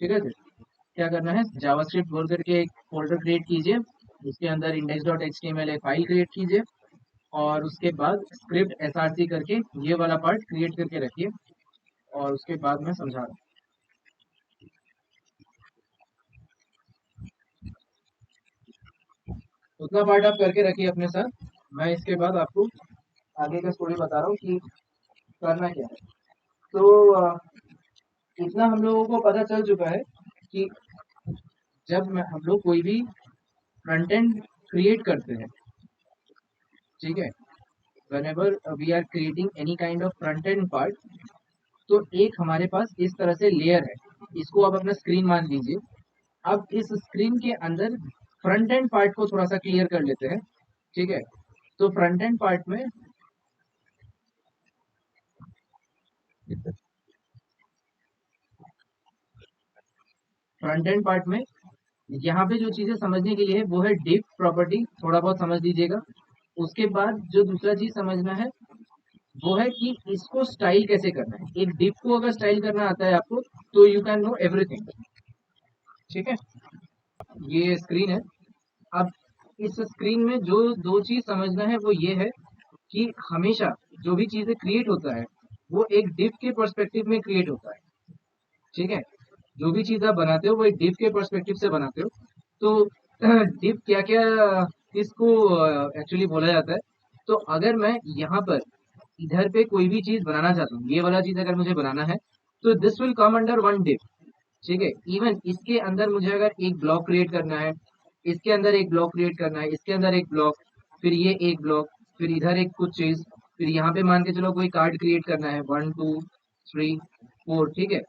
ठीक है। क्या करना है, जावास्क्रिप्ट बोल करके एक फोल्डर क्रिएट कीजिए, उसके अंदर index.html एक फाइल क्रिएट कीजिए, और उसके बाद स्क्रिप्ट src करके ये वाला पार्ट क्रिएट करके रखिए, और उसके बाद मैं समझा रहा हूँ। उतना पार्ट आप करके रखिए अपने साथ, मैं इसके बाद आपको आगे का स्टोरी बता रहा हूँ कि करना क्या है। तो इतना हम लोगों को पता चल चुका है कि जब हम लोग कोई भी फ्रंट एंड क्रिएट करते हैं, ठीक है, whenever we are creating any kind of front end part, तो एक हमारे पास इस तरह से लेयर है, इसको आप अपना स्क्रीन मान लीजिए। अब इस स्क्रीन के अंदर फ्रंट एंड पार्ट को थोड़ा सा क्लियर कर लेते हैं, ठीक है। तो फ्रंट एंड पार्ट में यहाँ पे जो चीजें समझने के लिए है वो है डिफ प्रॉपर्टी, थोड़ा बहुत समझ लीजिएगा। उसके बाद जो दूसरा चीज समझना है वो है कि इसको स्टाइल कैसे करना है। एक डिफ को अगर स्टाइल करना आता है आपको, तो यू कैन नो एवरीथिंग, ठीक है। ये स्क्रीन है। अब इस स्क्रीन में जो दो चीज समझना है वो ये है कि हमेशा जो भी चीजें क्रिएट होता है वो एक डिफ के पर्सपेक्टिव में क्रिएट होता है, ठीक है। जो भी चीज आप बनाते हो वो एक डिफ के पर्सपेक्टिव से बनाते हो। तो डिफ क्या क्या इसको एक्चुअली बोला जाता है। तो अगर मैं यहाँ पर इधर पे कोई भी चीज बनाना चाहता हूँ, ये वाला चीज अगर मुझे बनाना है, तो this will come under one div, ठीक है। इवन इसके अंदर मुझे अगर एक ब्लॉक क्रिएट करना है, इसके अंदर एक ब्लॉक क्रिएट करना है, इसके अंदर एक ब्लॉक, फिर ये एक ब्लॉक, फिर इधर एक कुछ चीज, फिर यहाँ पे मान के चलो कोई कार्ड क्रिएट करना है, 1 2 3 4, ठीक है।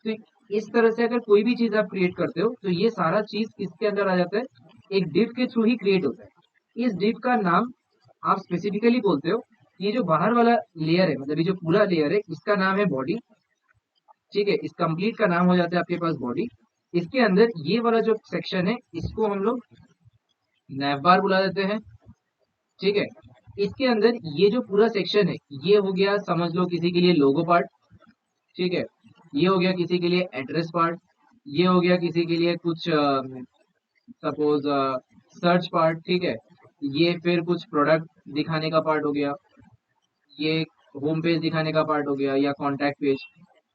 तो इस तरह से अगर कोई भी चीज आप क्रिएट करते हो तो ये सारा चीज किसके अंदर आ जाता है, एक डिव के थ्रू ही क्रिएट होता है। इस डिव का नाम आप स्पेसिफिकली बोलते हो, ये जो बाहर वाला लेयर है, मतलब ये जो पूरा लेयर है, इसका नाम है बॉडी, ठीक है। इस कंप्लीट का नाम हो जाता है आपके पास बॉडी। इसके अंदर ये वाला जो सेक्शन है इसको हम लोग नैवबार बुला देते हैं, ठीक है। इसके अंदर ये जो पूरा सेक्शन है ये हो गया, समझ लो किसी के लिए लोगो पार्ट, ठीक है। ये हो गया किसी के लिए एड्रेस पार्ट, ये हो गया किसी के लिए कुछ सपोज सर्च पार्ट, ठीक है। ये फिर कुछ प्रोडक्ट दिखाने का पार्ट हो गया, ये होम पेज दिखाने का पार्ट हो गया या कॉन्टैक्ट पेज।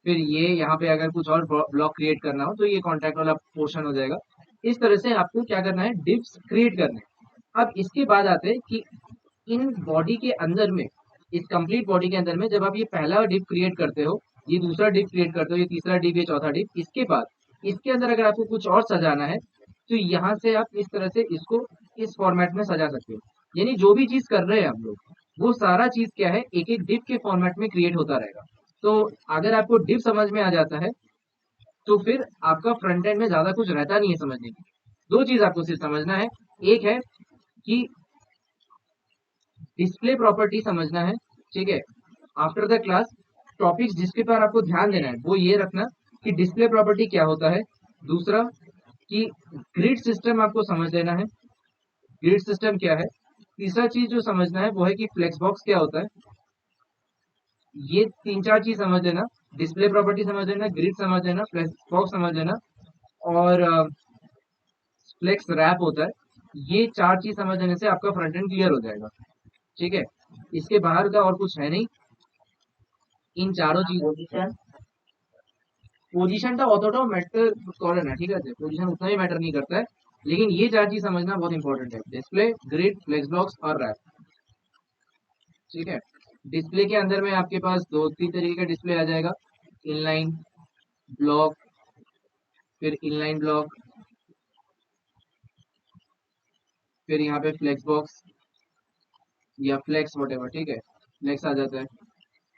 फिर ये यहाँ पे अगर कुछ और ब्लॉक क्रिएट करना हो तो ये कॉन्टैक्ट वाला पोर्शन हो जाएगा। इस तरह से आपको क्या करना है, डिप्स क्रिएट करने हैं। अब इसके बाद आते हैं कि इन बॉडी के अंदर में, इस कंप्लीट बॉडी के अंदर में जब आप ये पहला डिप क्रिएट करते हो, ये दूसरा डिप क्रिएट करते हो, ये तीसरा डिप, ये चौथा डिप, इसके बाद इसके अंदर अगर आपको कुछ और सजाना है तो यहाँ से आप इस तरह से इसको इस फॉर्मेट में सजा सकते हो। यानी जो भी चीज कर रहे हैं हम लोग, वो सारा चीज क्या है, एक एक डिप के फॉर्मेट में क्रिएट होता रहेगा। तो अगर आपको डिप समझ में आ जाता है तो फिर आपका फ्रंट एंड में ज्यादा कुछ रहता नहीं है समझने की। दो चीज आपको सिर्फ समझना है, एक है कि डिस्प्ले प्रॉपर्टी समझना है, ठीक है। आफ्टर द क्लास टॉपिक्स जिसके पर आपको ध्यान देना है वो ये रखना कि डिस्प्ले प्रॉपर्टी क्या होता है। दूसरा कि ग्रिड सिस्टम आपको समझ लेना है, ग्रिड सिस्टम क्या है। तीसरा चीज जो समझना है वो है कि फ्लेक्स बॉक्स क्या होता है। ये तीन चार चीज समझ लेना, डिस्प्ले प्रॉपर्टी समझ लेना, ग्रिड समझ लेना, फ्लेक्स बॉक्स समझ लेना, और फ्लेक्स रैप होता है। ये चार चीज समझ लेने से आपका फ्रंट एंड क्लियर हो जाएगा, ठीक है। इसके बाहर का और कुछ है नहीं, इन चारों चीजों। পজিশনটা অতটাও ম্যাটার করে না, ঠিক আছে, পজিশন उतना ही मैटर नहीं करता है। लेकिन ये चार चीज समझना बहुत इंपॉर्टेंट है, डिस्प्ले, ग्रिड, फ्लेक्स ब्लॉक्स और रैप, ठीक है। डिस्प्ले के अंदर में आपके पास दो तीन तरीके का डिस्प्ले आ जाएगा, इनलाइन ब्लॉक, फिर इनलाइन ब्लॉक, फिर यहाँ पे फ्लेक्स बॉक्स या फ्लेक्स वटेवर, ठीक है, फ्लेक्स आ जाता है।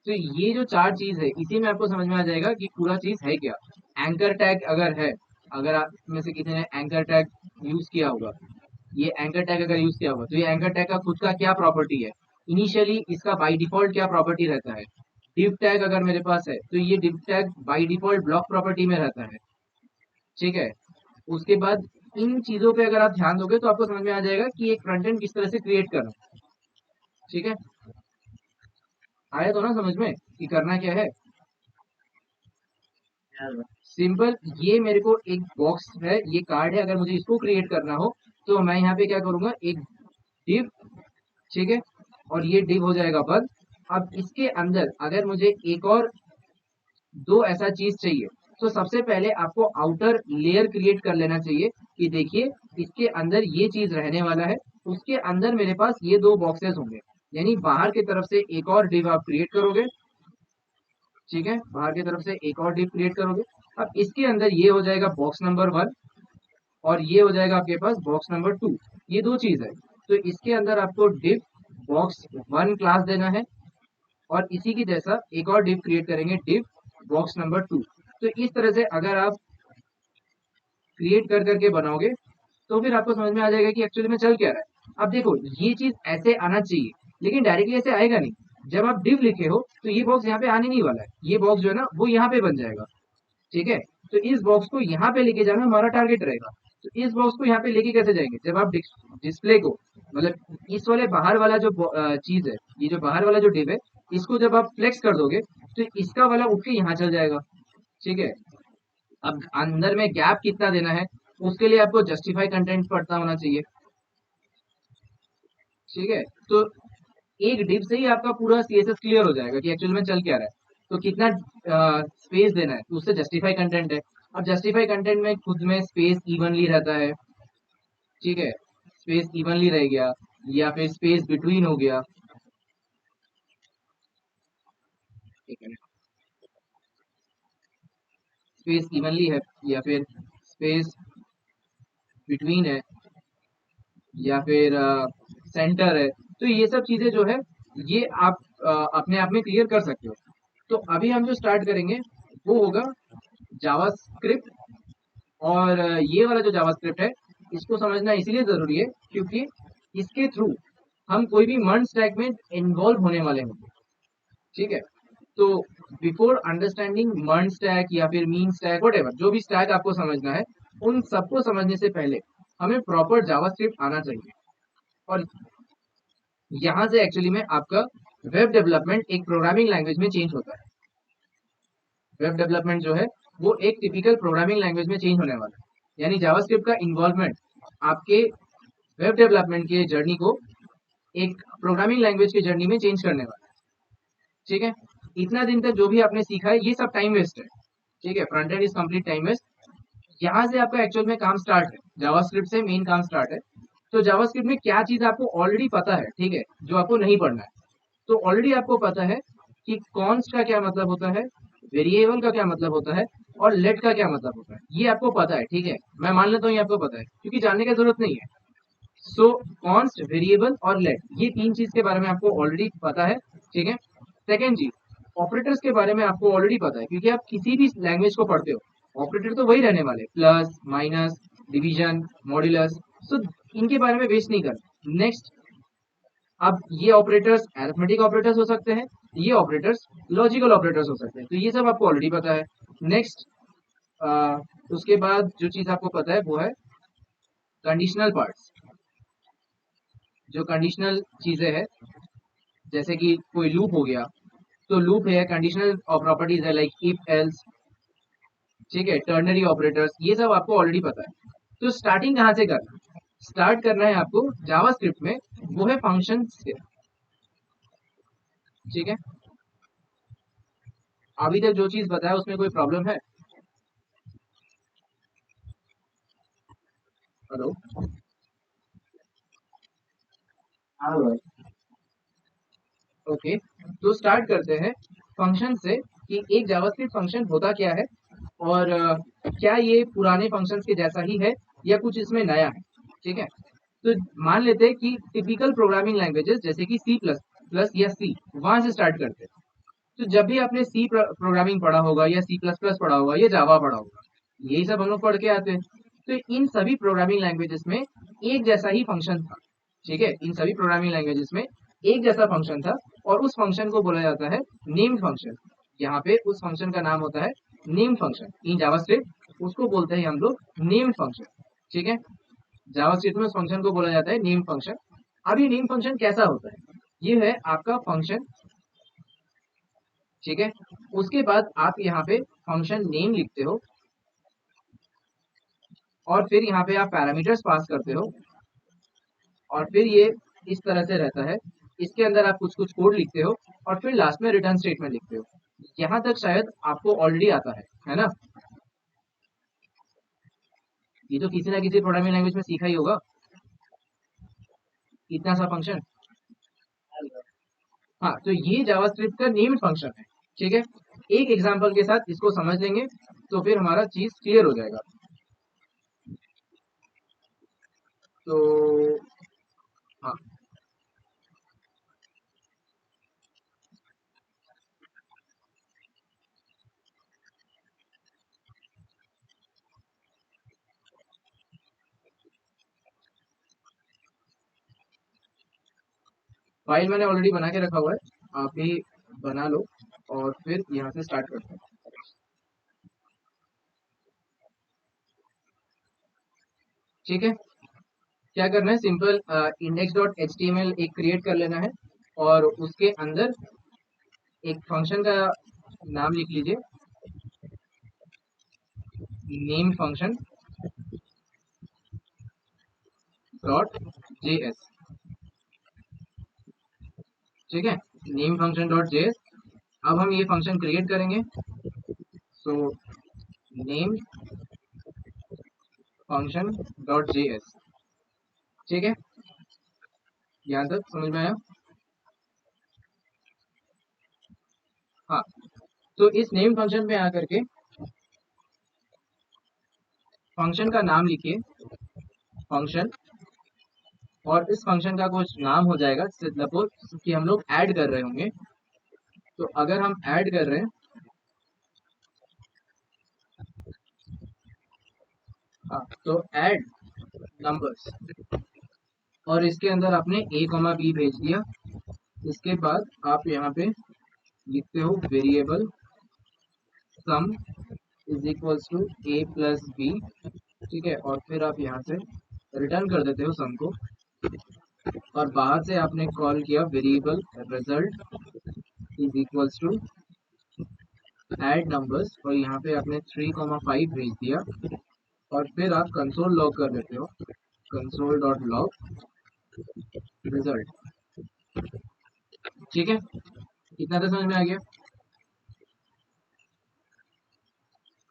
तो ये जो चार चीज है इसी में आपको समझ में आ जाएगा कि पूरा चीज है क्या। एंकर टैग अगर है, अगर आप में से किसी ने एंकर टैग यूज किया होगा, ये एंकर टैग अगर यूज किया होगा तो ये एंकर टैग का खुद का क्या प्रॉपर्टी है, इनिशियली इसका बाय डिफॉल्ट क्या प्रॉपर्टी रहता है। डिव टैग अगर मेरे पास है तो ये div tag by default block property में रहता है, ठीक है। उसके बाद इन चीजों पे अगर आप ध्यान दोगे तो आपको समझ में आ जाएगा कि एक फ्रंट एंड किस तरह से क्रिएट करना, ठीक है। आया तो ना समझ में कि करना क्या है। सिंपल, ये मेरे को एक बॉक्स है, ये कार्ड है, अगर मुझे इसको क्रिएट करना हो तो मैं यहाँ पे क्या करूंगा, एक div, ठीक है, और ये div हो जाएगा बंद। अब इसके अंदर अगर मुझे एक और दो ऐसा चीज चाहिए, तो सबसे पहले आपको आउटर लेयर क्रिएट कर लेना चाहिए कि देखिए इसके अंदर ये चीज रहने वाला है, उसके अंदर मेरे पास ये दो बॉक्सेस होंगे, यानी बाहर की तरफ से एक और डिव आप क्रिएट करोगे, ठीक है, बाहर की तरफ से एक और डिव क्रिएट करोगे। अब इसके अंदर ये हो जाएगा बॉक्स नंबर 1 और ये हो जाएगा आपके पास बॉक्स नंबर 2, ये दो चीज है। तो इसके अंदर आपको डिव बॉक्स 1 क्लास देना है और इसी की जैसा एक और डिव क्रिएट करेंगे, डिव बॉक्स नंबर 2। तो इस तरह से अगर आप क्रिएट कर करके बनाओगे तो फिर आपको समझ में आ जाएगा कि एक्चुअली में चल क्या रहा है। अब देखो ये चीज ऐसे आना चाहिए, लेकिन डायरेक्टली ऐसे आएगा नहीं। जब आप डिव लिखे हो तो ये बॉक्स यहाँ पे आने नहीं वाला है, ये बॉक्स जो है ना वो यहाँ पे बन जाएगा, ठीक है। तो इस बॉक्स को यहाँ पे लेके जाना हमारा टारगेट रहेगा। तो इस बॉक्स को यहाँ पे लेके कैसे जाएंगे, जब आप डिस्प्ले को, मतलब इस वाले बाहर वाला जो चीज है, ये जो बाहर वाला जो डिव है, इसको जब आप फ्लेक्स कर दोगे तो इसका वाला उठ के यहाँ चल जाएगा, ठीक है। अब अंदर में गैप कितना देना है, उसके लिए आपको जस्टिफाई कंटेंट पढ़ता होना चाहिए, ठीक है। तो एक डिव से ही आपका पूरा सीएसएस क्लियर हो जाएगा कि एक्चुअल में चल क्या रहा है, तो कितना स्पेस देना है, तो उससे जस्टिफाई कंटेंट है। अब जस्टिफाई कंटेंट में खुद में स्पेस इवनली रहता है, ठीक है, स्पेस इवनली रह गया या फिर स्पेस बिटवीन हो गया, ठीक है, स्पेस इवनली है या फिर स्पेस बिटवीन है या फिर सेंटर है। तो ये सब चीजें जो है ये आप अपने आप में क्लियर कर सकते हो। तो अभी हम जो स्टार्ट करेंगे वो होगा जावास्क्रिप्ट। और ये वाला जो जावास्क्रिप्ट है इसको समझना इसीलिए जरूरी है क्योंकि इसके थ्रू हम कोई भी मर्ज स्टैक में इन्वॉल्व होने वाले होंगे, ठीक है। तो बिफोर अंडरस्टैंडिंग मर्ज स्टैक या फिर मीन स्टैक वट जो भी स्टैक आपको समझना है, उन सबको समझने से पहले हमें प्रॉपर जावास्क्रिप्ट आना चाहिए। और यहाँ से एक्चुअली में आपका वेब डेवलपमेंट एक प्रोग्रामिंग लैंग्वेज में चेंज होता है। वेब डेवलपमेंट जो है वो एक टिपिकल प्रोग्रामिंग लैंग्वेज में चेंज होने वाला है, यानी जावास्क्रिप्ट का इन्वॉल्वमेंट आपके वेब डेवलपमेंट के जर्नी को एक प्रोग्रामिंग लैंग्वेज की जर्नी में चेंज करने वाला है, ठीक है। इतना दिन तक जो भी आपने सीखा है ये सब टाइम वेस्ट है, ठीक है, front end is complete time waste. यहाँ से आपका एक्चुअल में काम स्टार्ट है, जावास्क्रिप्ट से मेन काम स्टार्ट है। तो जावास्क्रिप्ट में क्या चीज आपको ऑलरेडी पता है, ठीक है, जो आपको नहीं पढ़ना है। तो ऑलरेडी आपको पता है कि कॉन्स्ट का क्या मतलब होता है, वेरिएबल का क्या मतलब होता है और लेट का क्या मतलब होता है, ये आपको पता है, ठीक है। मैं मान लेता हूँ ये आपको पता है क्योंकि जानने की जरूरत नहीं है। सो कॉन्स्ट, वेरिएबल और लेट, ये तीन चीज के बारे में आपको ऑलरेडी पता है, ठीक है। सेकेंड चीज, ऑपरेटर्स के बारे में आपको ऑलरेडी पता है क्योंकि आप किसी भी लैंग्वेज को पढ़ते हो, ऑपरेटर तो वही रहने वाले, प्लस माइनस डिवीजन मॉड्यूलस। सो इनके बारे में वेस्ट नहीं करना। नेक्स्ट, अब ये ऑपरेटर्स अरिथमेटिक ऑपरेटर्स हो सकते हैं, ये ऑपरेटर्स लॉजिकल ऑपरेटर्स हो सकते हैं, तो ये सब आपको ऑलरेडी पता है। नेक्स्ट, उसके बाद जो चीज आपको पता है वो है कंडीशनल पार्ट्स। जो कंडीशनल चीजें हैं जैसे कि कोई लूप हो गया, तो लूप है, कंडीशनल प्रॉपर्टीज है लाइक इफ एल्स, ठीक है, टर्नरी ऑपरेटर्स, ये सब आपको ऑलरेडी पता है। तो स्टार्टिंग कहाँ से करना है? स्टार्ट करना है आपको जावास्क्रिप्ट में, वो है फंक्शन से, ठीक है। अभी तक जो चीज बताया उसमें कोई प्रॉब्लम है? हेलो, हाँ भाई, ओके। तो स्टार्ट करते हैं फंक्शन से कि एक जावास्क्रिप्ट फंक्शन होता क्या है और क्या ये पुराने फंक्शंस के जैसा ही है या कुछ इसमें नया है, ठीक है। तो मान लेते हैं कि टिपिकल प्रोग्रामिंग लैंग्वेजेस जैसे कि सी प्लस प्लस या सी, वहां से स्टार्ट करते हैं। तो जब भी आपने सी प्रोग्रामिंग पढ़ा होगा या सी प्लस प्लस पढ़ा होगा या जावा पढ़ा होगा, यही सब हम लोग पढ़ के आते हैं। तो इन सभी प्रोग्रामिंग लैंग्वेजेस में एक जैसा ही फंक्शन था, ठीक है, इन सभी प्रोग्रामिंग लैंग्वेजेस में एक जैसा फंक्शन था और उस फंक्शन को बोला जाता है नेम्ड फंक्शन। यहाँ पे उस फंक्शन का नाम होता है नेम्ड फंक्शन। इन जावास्क्रिप्ट उसको बोलते हैं हम लोग नेम्ड फंक्शन, ठीक है। जावास्क्रिप्ट में उस फंक्शन को बोला जाता है नेम फंक्शन। अब ये नेम फंक्शन कैसा होता है, ये है आपका फंक्शन, ठीक है। उसके बाद आप यहाँ पे फंक्शन नेम लिखते हो और फिर यहाँ पे आप पैरामीटर्स पास करते हो और फिर ये इस तरह से रहता है। इसके अंदर आप कुछ कुछ कोड लिखते हो और फिर लास्ट में रिटर्न स्टेटमेंट लिखते हो। यहाँ तक शायद आपको ऑलरेडी आता है ना? ये तो किसी ना किसी प्रोग्रामिंग लैंग्वेज में सीखा ही होगा, इतना सा फंक्शन। हाँ, तो ये जावास्क्रिप्ट का नेम्ड फंक्शन है, ठीक है। एक एग्जांपल के साथ इसको समझ लेंगे तो फिर हमारा चीज क्लियर हो जाएगा। तो हाँ, फाइल मैंने ऑलरेडी बना के रखा हुआ है, आप भी बना लो और फिर यहाँ से स्टार्ट करते हैं। ठीक है, क्या करना है, simple index dot H T M L एक क्रिएट कर लेना है और उसके अंदर एक फंक्शन का नाम लिख लीजिए, name function dot J S. ठीक है, name function dot J S. अब हम ये फंक्शन क्रिएट करेंगे, so name function dot J S. ठीक है, यहाँ तक समझ में आया? हाँ, तो इस नेम फंक्शन पे आकर के फंक्शन का नाम लिखिए, फंक्शन, और इस फंक्शन का कुछ नाम हो जाएगा। सपोज कि हम लोग ऐड कर रहे होंगे, तो अगर हम ऐड कर रहे हैं, हाँ, तो ऐड नंबर्स, और इसके अंदर आपने a कॉमा बी भेज दिया। इसके बाद आप यहाँ पे लिखते हो variable sum is equals to a plus B. ठीक है, और फिर आप यहाँ से रिटर्न कर देते हो सम को, और बाहर से आपने कॉल किया variable result is equals to add numbers, और यहाँ पे आपने 3,5 भेज दिया, और फिर आप कंसोल लॉग कर देते हो, कंसोल डॉट लॉग रिजल्ट। ठीक है, इतना तो समझ में आ गया?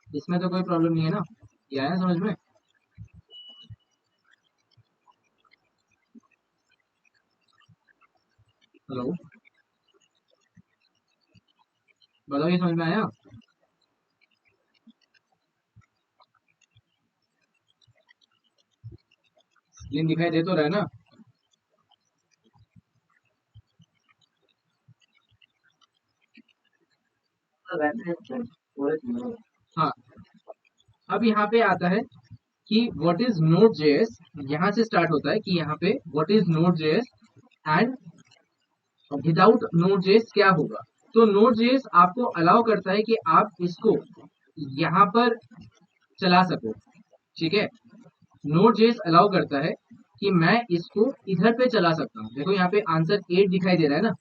इसमें तो कोई प्रॉब्लम नहीं है ना? ये आया समझ में? हेलो, बताओ, ये समझ में आया? स्क्रीन दिखाई दे तो रहा है ना? हाँ, अब यहाँ पे आता है कि व्हाट इज नोड जेएस। यहाँ से स्टार्ट होता है कि यहाँ पे what is node JS and without node JS क्या होगा। तो नोड जेएस आपको अलाउ करता है कि आप इसको यहाँ पर चला सको। ठीक है, नोड जेएस अलाउ करता है कि मैं इसको इधर पे चला सकता हूँ। देखो यहाँ पे आंसर 8 दिखाई दे रहा है ना?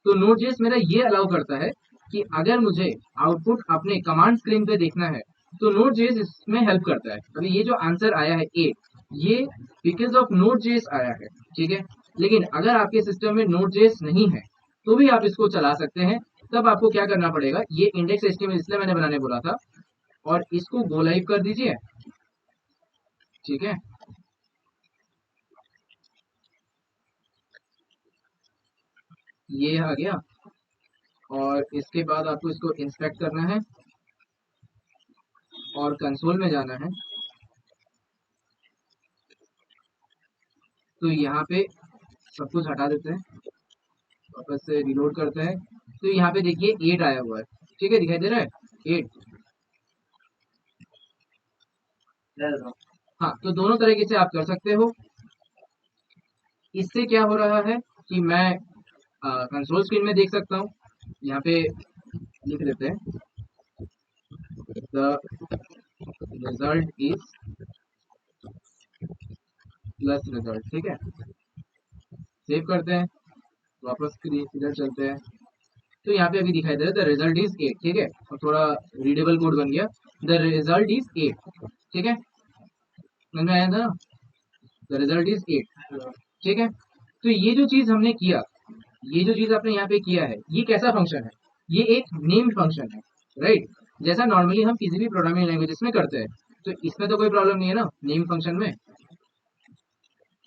तो नोड जेएस मेरा ये अलाउ करता है कि अगर मुझे आउटपुट अपने कमांड स्क्रीन पे देखना है तो नोड जेएस इसमें हेल्प करता है। अभी ये जो आंसर आया है 8, ये बिकॉज ऑफ नोड जेएस आया है। ठीक है, लेकिन अगर आपके सिस्टम में नोड जेएस नहीं है तो भी आप इसको चला सकते हैं। तब आपको क्या करना पड़ेगा, ये इंडेक्स एचटीएमएल इसलिए मैंने बनाने बोला था, और इसको गो लाइव कर दीजिए। ठीक है, ये आ गया, और इसके बाद आपको इसको इंस्पेक्ट करना है और कंसोल में जाना है। तो यहाँ पे सब कुछ हटा देते हैं, वापस से रिलोड करते हैं। तो यहाँ पे देखिए 8 आया हुआ है। ठीक है, दिखाई दे रहा है 8। हाँ, तो दोनों तरीके से आप कर सकते हो। इससे क्या हो रहा है कि मैं कंसोल स्क्रीन में देख सकता हूँ। यहाँ पे लिख लेते हैं the result is plus result. ठीक है, सेव करते हैं, वापस इधर चलते हैं। तो यहाँ पे अभी दिखाई दे रहा है द रिजल्ट इज 8। ठीक है, और थोड़ा रीडेबल कोड बन गया, द रिजल्ट इज 8। ठीक है, समझ में आया था? The result is 8। ठीक है, तो ये जो चीज हमने किया, ये जो चीज आपने यहाँ पे किया है, ये कैसा फंक्शन है? ये एक नेम्ड फंक्शन है, राइट? जैसा नॉर्मली हम किसी भी प्रोग्रामिंग लैंग्वेजेस में करते हैं। तो इसमें तो कोई प्रॉब्लम नहीं है ना नेम फंक्शन में,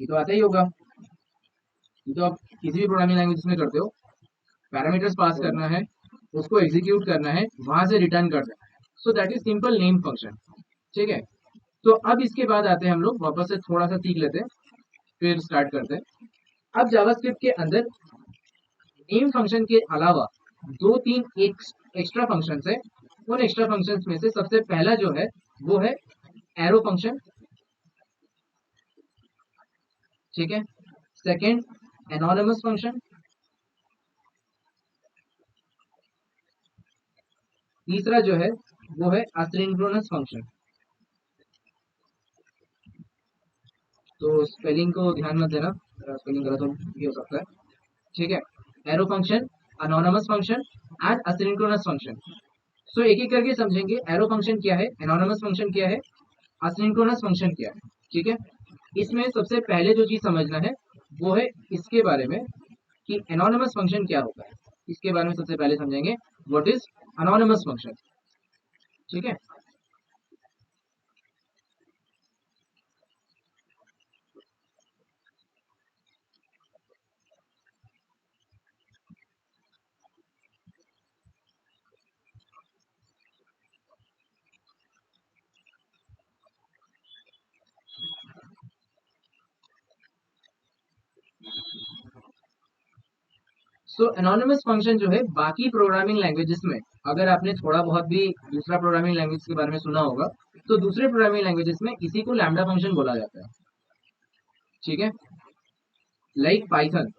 ये तो आता ही होगा। ये तो आप किसी भी प्रोग्रामिंग लैंग्वेजेस में करते हो, पैरामीटर्स पास करना है, उसको एग्जीक्यूट करना है, वहां से रिटर्न कर देना है। So that is simple name function. ठीक है, तो अब इसके बाद आते हैं हम लोग वापस से थोड़ा सा सीख लेते हैं, फिर स्टार्ट करते हैं। अब जावास्क्रिप्ट के अंदर नेम फंक्शन के अलावा दो तीन एक्स्ट्रा फंक्शंस है। उन एक्स्ट्रा फंक्शंस में से सबसे पहला जो है वो है एरो फंक्शन। ठीक है, सेकंड एनोनिमस फंक्शन, तीसरा जो है वो है असिंक्रोनस फंक्शन। तो स्पेलिंग को ध्यान मत देना, स्पेलिंग गलत भी हो सकता है। ठीक है, arrow function, anonymous function and asynchronous function. So एक एक करके समझेंगे, एरो फंक्शन क्या है, एनोनिमस फंक्शन क्या है, असिंक्रोनस फंक्शन क्या है। ठीक है, इसमें सबसे पहले जो चीज समझना है वो है इसके बारे में कि एनोनिमस फंक्शन क्या होता है। इसके बारे में सबसे पहले समझेंगे व्हाट इज अनोनिमस फंक्शन। ठीक है, सो एनोनिमस फंक्शन जो है बाकी प्रोग्रामिंग लैंग्वेजेस में, अगर आपने थोड़ा बहुत भी दूसरा प्रोग्रामिंग लैंग्वेज के बारे में सुना होगा, तो दूसरे प्रोग्रामिंग लैंग्वेजेस में इसी को लैम्डा फंक्शन बोला जाता है। ठीक है, लाइक पाइथन।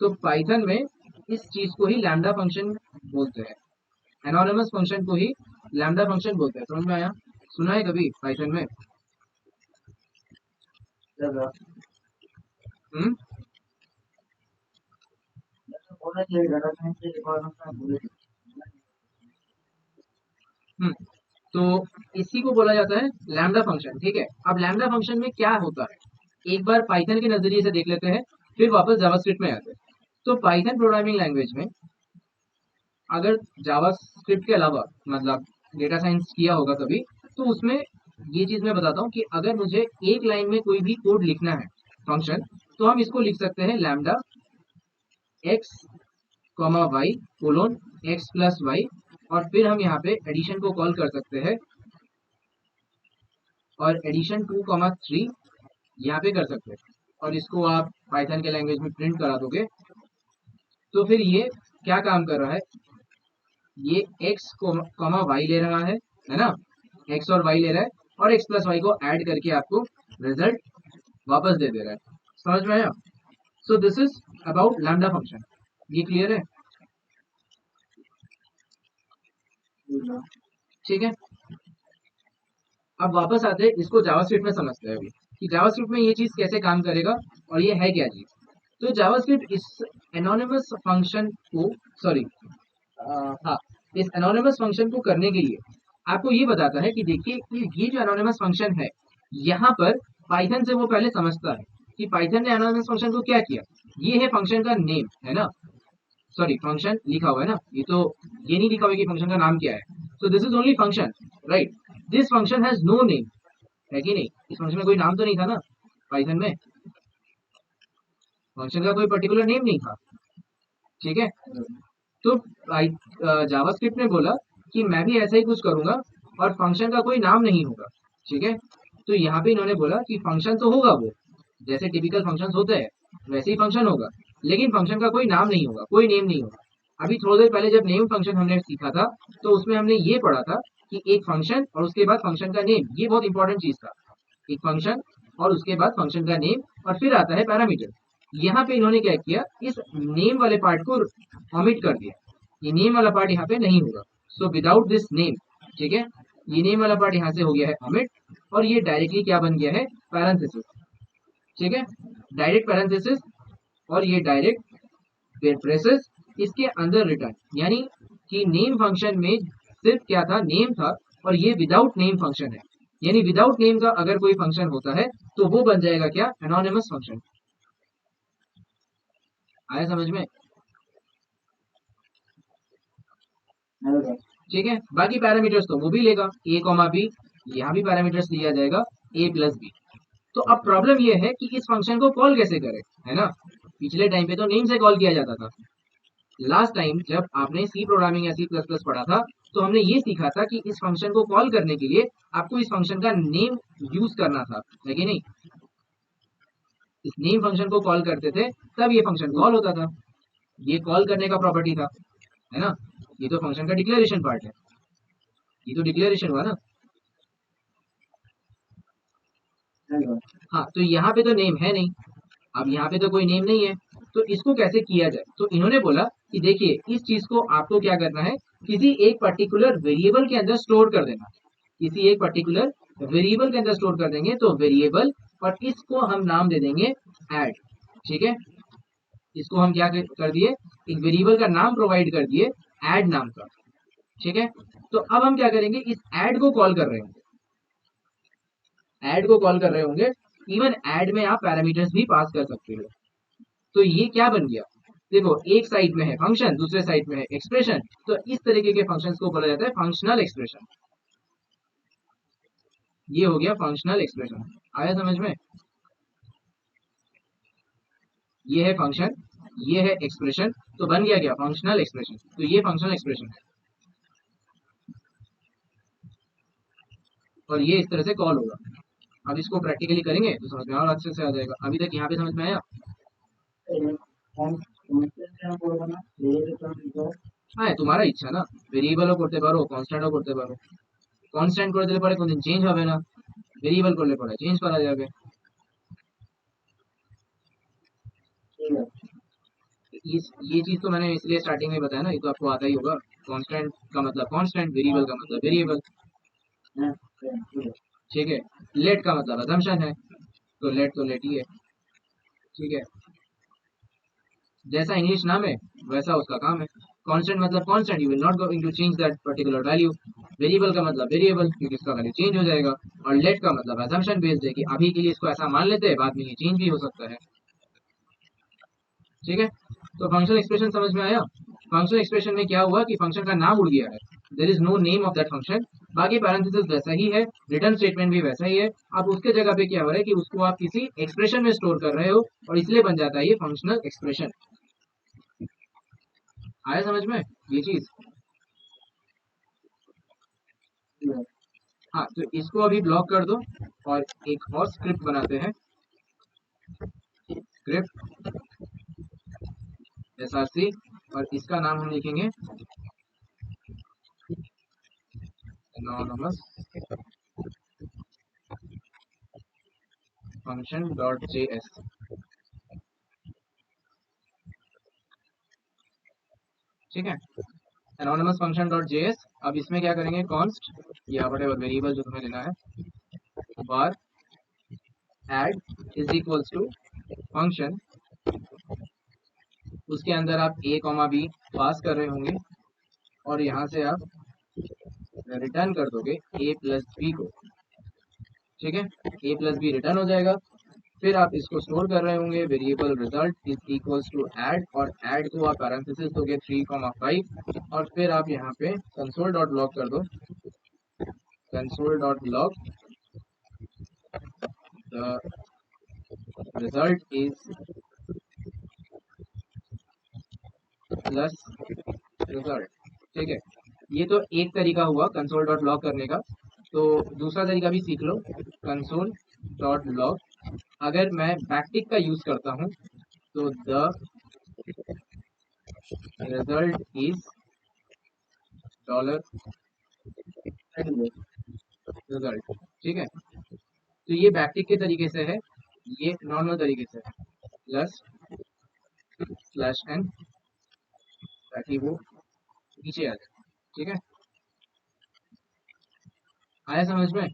तो पाइथन में इस चीज को ही लैम्डा फंक्शन बोलते हैं, एनोनिमस फंक्शन को ही लैम्डा फंक्शन बोलते हैं। समझ में आया? सुना है कभी पाइथन में? हम्म हम्म तो इसी को बोला जाता है लैम्डा फंक्शन। ठीक है, अब लैम्डा फंक्शन में क्या होता है एक बार पाइथन के नजरिए से देख लेते हैं, फिर वापस जावास्क्रिप्ट में आते हैं। तो पाइथन प्रोग्रामिंग लैंग्वेज में अगर जावास्क्रिप्ट के अलावा मतलब डेटा साइंस किया होगा कभी, तो उसमें ये चीज मैं बताता हूँ कि अगर मुझे एक लाइन में कोई भी कोड लिखना है फंक्शन, तो हम इसको लिख सकते हैं lambda x comma y colon x plus y, और फिर हम यहाँ पे एडिशन को कॉल कर सकते हैं और एडिशन 2 3 यहाँ पे कर सकते हैं, और इसको आप पाइथन के लैंग्वेज में प्रिंट करा दोगे। तो फिर ये क्या काम कर रहा है, ये x कॉमा वाई ले रहा है ना, x और y ले रहा है, और x प्लस वाई को ऐड करके आपको रिजल्ट वापस दे दे रहा है। समझ में आया? सो this is about lambda function. ये क्लियर है? ठीक है, अब वापस आते हैं इसको जावास्क्रिप्ट में समझते हैं अभी कि जावास्क्रिप्ट में ये चीज कैसे काम करेगा और ये है क्या चीज। तो जावास्क्रिप्ट इस एनोनिमस फंक्शन को, सॉरी, हाँ, इस एनोनिमस फंक्शन को करने के लिए आपको ये बताता है कि देखिए कि ये जो एनोनिमस फंक्शन है, यहाँ पर पाइथन से वो पहले समझता है कि पाइथन ने एनोनिमस फंक्शन को क्या किया। ये है फंक्शन का नेम, है ना, सॉरी फंक्शन लिखा हुआ है ना, ये तो ये नहीं लिखा हुआ कि फंक्शन का नाम क्या है। So this is only function, right? This function has no name, है कि नहीं? इस फंक्शन में कोई नाम तो नहीं था ना, पाइथन में फंक्शन का कोई पर्टिकुलर नेम नहीं था। ठीक है, तो जावास्क्रिप्ट ने बोला कि मैं भी ऐसा ही कुछ करूंगा और फंक्शन का कोई नाम नहीं होगा। ठीक है, तो यहाँ पे इन्होंने बोला कि फंक्शन तो होगा वो, जैसे टिपिकल फंक्शंस होते हैं वैसे ही फंक्शन होगा, लेकिन फंक्शन का कोई नाम नहीं होगा, कोई नेम नहीं होगा। अभी थोड़ी देर पहले जब नेम फंक्शन हमने सीखा था, तो उसमें हमने ये पढ़ा था कि एक फंक्शन और उसके बाद फंक्शन का नेम, ये बहुत इंपॉर्टेंट चीज था। एक फंक्शन और उसके बाद फंक्शन का नेम, और फिर आता है पैरामीटर। यहाँ पे इन्होंने क्या किया, इस नेम वाले पार्ट को ऑमिट कर दिया, ये नेम वाला पार्ट यहाँ पे नहीं होगा। सो विदाउट दिस नेम, ठीक है, ये नेम वाला पार्ट यहाँ से हो गया है ऑमिट, और ये डायरेक्टली क्या बन गया है, पैरेंथेसिस। ठीक है, डायरेक्ट पैरेंथेसिस, और ये डायरेक्ट ब्रेसेस, इसके अंदर रिटर्न, यानी कि नेम फंक्शन में सिर्फ क्या था, नेम था, और ये विदाउट नेम फंक्शन है। यानी विदाउट नेम का अगर कोई फंक्शन होता है तो वो बन जाएगा क्या, एनोनिमस फंक्शन। आया समझ में? ठीक है, बाकी पैरामीटर्स तो वो भी लेगा, ए कॉमा बी, यहाँ भी पैरामीटर्स लिया जाएगा ए प्लस बी। तो अब प्रॉब्लम ये है कि इस फंक्शन को कॉल कैसे करें, है ना। पिछले टाइम पे तो नेम से कॉल किया जाता था। लास्ट टाइम जब आपने सी प्रोग्रामिंग या सी प्लस प्लस पढ़ा था तो हमने ये सीखा था कि इस फंक्शन को कॉल करने के लिए आपको इस फंक्शन का नेम यूज करना था, है कि नहीं। इस नेम फंक्शन को कॉल करते थे तब ये फंक्शन कॉल होता था। ये कॉल करने का प्रॉपर्टी था, है ना। ये तो फंक्शन का डिक्लेरेशन पार्ट है, ये तो डिक्लेरेशन हुआ ना। हाँ, तो यहाँ पे तो नेम है नहीं, अब यहाँ पे तो कोई नेम नहीं है, तो इसको कैसे किया जाए। तो इन्होंने बोला कि देखिए इस चीज को आपको क्या करना है, किसी एक पर्टिकुलर वेरिएबल के अंदर स्टोर कर देना। किसी एक पर्टिकुलर वेरिएबल के अंदर स्टोर कर देंगे, तो वेरिएबल, और इसको हम नाम दे देंगे ऐड। ठीक है, इसको हम क्या कर दिए, एक वेरिएबल का नाम प्रोवाइड कर दिए, ऐड नाम का। ठीक है, तो अब हम क्या करेंगे, इस ऐड को कॉल कर रहे होंगे, ऐड को कॉल कर रहे होंगे। इवन ऐड में आप पैरामीटर्स भी पास कर सकते हो। तो ये क्या बन गया, देखो एक साइड में है फंक्शन, दूसरे साइड में है एक्सप्रेशन, तो इस तरीके के फंक्शंस को बोला जाता है फंक्शनल एक्सप्रेशन। ये हो गया फंक्शनल एक्सप्रेशन। आया समझ में? ये है फंक्शन, ये है एक्सप्रेशन, तो बन गया क्या, फंक्शनल एक्सप्रेशन। तो ये फंक्शनल एक्सप्रेशन है और ये इस तरह से कॉल होगा। अब इसको प्रैक्टिकली करेंगे तो समझ में और अच्छे से आ जाएगा। अभी तक यहाँ पे समझ में आया? हाँ, तुम्हारा इच्छा ना, ভেরিয়েবলও করতে পারো, কনস্ট্যান্টও করতে পারো। কনস্ট্যান্ট করে দিলে পরে কোনদিন চেঞ্জ হবে না, ভেরিয়েবল করলে পরে চেঞ্জ করা যাবে। ये चीज तो मैंने इसलिए स्टार्टिंग में बताया ना, ये तो आपको आता ही होगा। कांस्टेंट का मतलब कांस्टेंट, वेरिएबल का मतलब वेरिएबल। ठीक है, लेट का मतलब असम्पशन है, तो लेट ही है। ठीक है, जैसा इंग्लिश नाम है वैसा उसका काम है। कांस्टेंट मतलब constant, you will not going to change that particular value. Variable का मतलब वेरिएबल, क्योंकि इसका वैल्यू चेंज हो जाएगा। और लेट का मतलब असम्पशन बेस्ड है, कि अभी के लिए इसको ऐसा मान लेते हैं, बाद में ये चेंज भी हो सकता है। ठीक है, तो फंक्शनल एक्सप्रेशन समझ में आया। फंक्शनल एक्सप्रेशन में क्या हुआ कि फंक्शन का नाम उड़ गया है, there is no name of that function. बाकी पैरेंथेसिस वैसा ही है, रिटर्न स्टेटमेंट भी वैसा ही है। अब उसके जगह पे क्या हो रहा है कि उसको आप किसी एक्सप्रेशन में स्टोर कर रहे हो, और इसलिए बन जाता है ये फंक्शनल एक्सप्रेशन। आया समझ में ये चीज? हाँ, तो इसको अभी ब्लॉक कर दो और एक और स्क्रिप्ट बनाते हैं। स्क्रिप्ट src, और इसका नाम हम लिखेंगे anonymous function डॉट js। ठीक है, anonymous function डॉट js। अब इसमें क्या करेंगे, कॉन्स्ट या वटेवर वेरिएबल जो तुम्हें लेना है, var add is equals to function, उसके अंदर आप a कॉमा बी पास कर रहे होंगे, और यहाँ से आप रिटर्न कर दोगे a प्लस बी को। ठीक है, a प्लस बी रिटर्न हो जाएगा। फिर आप इसको स्टोर कर रहे होंगे, variable result is equals to add, और ऐड को आप पैरेंथेसिस दोगे 3,5, और फिर आप यहाँ पे कंसोल डॉट लॉग कर दो, console dot log the result is plus result. ठीक है, ये तो एक तरीका हुआ कंसोल डॉट लॉग करने का। तो दूसरा तरीका भी सीख लो, कंसोल डॉट लॉग। अगर मैं बैकटिक का यूज करता हूँ तो the result is dollar result. ठीक है, तो ये बैकटिक के तरीके से है, ये नॉर्मल तरीके से है, प्लस स्लैश एन, ताकि वो नीचे आ जाए। ठीक है, आया समझ में?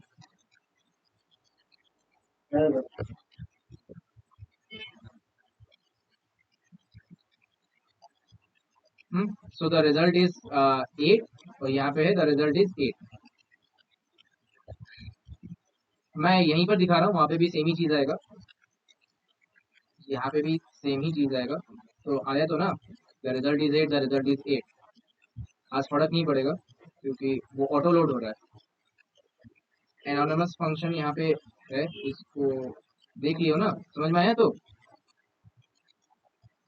सो द रिजल्ट इज 8, और यहाँ पे है द रिजल्ट इज 8। मैं यहीं पर दिखा रहा हूँ, वहाँ पे भी सेम ही चीज़ आएगा, यहाँ पे भी सेम ही चीज़ आएगा। तो आया तो ना, the result is 8, the result is 8। आज फर्क नहीं पड़ेगा क्योंकि वो ऑटो लोड हो रहा है। एनोनिमस फंक्शन यहाँ पे है, इसको देख लियो ना, समझ में आया तो?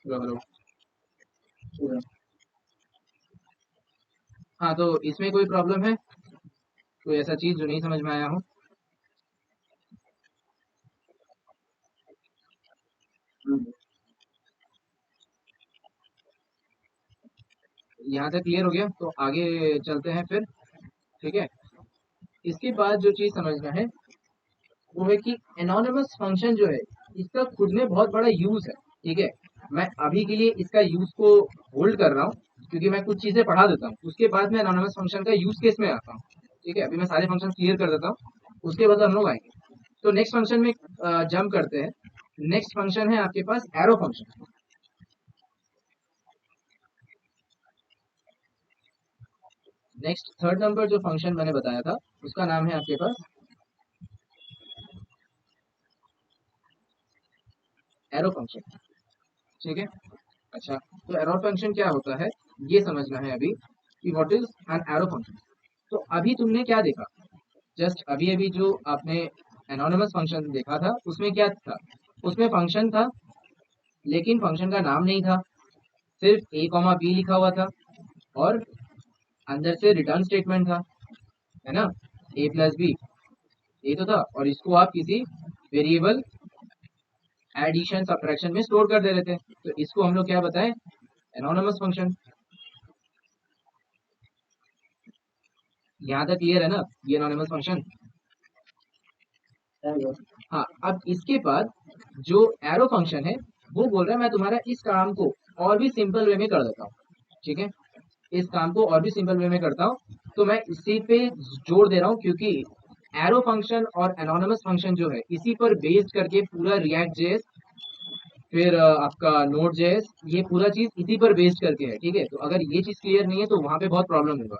Hello hello. हाँ, तो इसमें कोई प्रॉब्लम है? कोई ऐसा चीज़ जो नहीं समझ में आया हो? यहाँ तक क्लियर हो गया, तो आगे चलते हैं फिर। ठीक है, इसके बाद जो चीज़ समझना है वो है कि एनोनिमस फंक्शन जो है, इसका खुद में बहुत बड़ा यूज है। ठीक है, मैं अभी के लिए इसका यूज को होल्ड कर रहा हूँ क्योंकि मैं कुछ चीजें पढ़ा देता हूँ, उसके बाद मैं एनोनिमस फंक्शन का यूज केस में आता हूँ। ठीक है, अभी मैं सारे फंक्शन क्लियर कर देता हूँ, उसके बाद हम लोग आएंगे। तो नेक्स्ट फंक्शन में जंप करते हैं। नेक्स्ट फंक्शन है आपके पास arrow function. Next third number जो फंक्शन मैंने बताया था, उसका नाम है आपके पास एरो फंक्शन। ठीक है, अच्छा, तो एरो फंक्शन क्या होता है ये समझना है अभी कि what is an arrow function. तो अभी तुमने क्या देखा, जस्ट अभी अभी जो आपने एनोनिमस फंक्शन देखा था, उसमें क्या था? उसमें फंक्शन था, लेकिन फंक्शन का नाम नहीं था, सिर्फ ए कॉमा बी लिखा हुआ था, और अंदर से रिटर्न स्टेटमेंट था, है ना, ए प्लस बी, ये तो था। और इसको आप किसी वेरिएबल एडिशन सब्ट्रैक्शन में स्टोर कर दे रहे थे, तो इसको हम लोग क्या बताएं? Anonymous function. यहाँ तक क्लियर है ना, ये एनोनिमस फंक्शन? हाँ, अब इसके बाद जो एरो फंक्शन है, वो बोल रहा है मैं तुम्हारा इस काम को और भी सिंपल वे में कर देता हूँ। ठीक है, इस काम को और भी सिंपल वे में करता हूँ, तो मैं इसी पे जोड़ दे रहा हूँ क्योंकि एरो फंक्शन और एनोनिमस फंक्शन जो है, इसी पर बेस्ड करके पूरा रिएक्ट जेएस, फिर आपका नोड जेएस, ये पूरा चीज इसी पर बेस्ड करके है। ठीक है, तो अगर ये चीज क्लियर नहीं है तो वहां पे बहुत प्रॉब्लम होगा।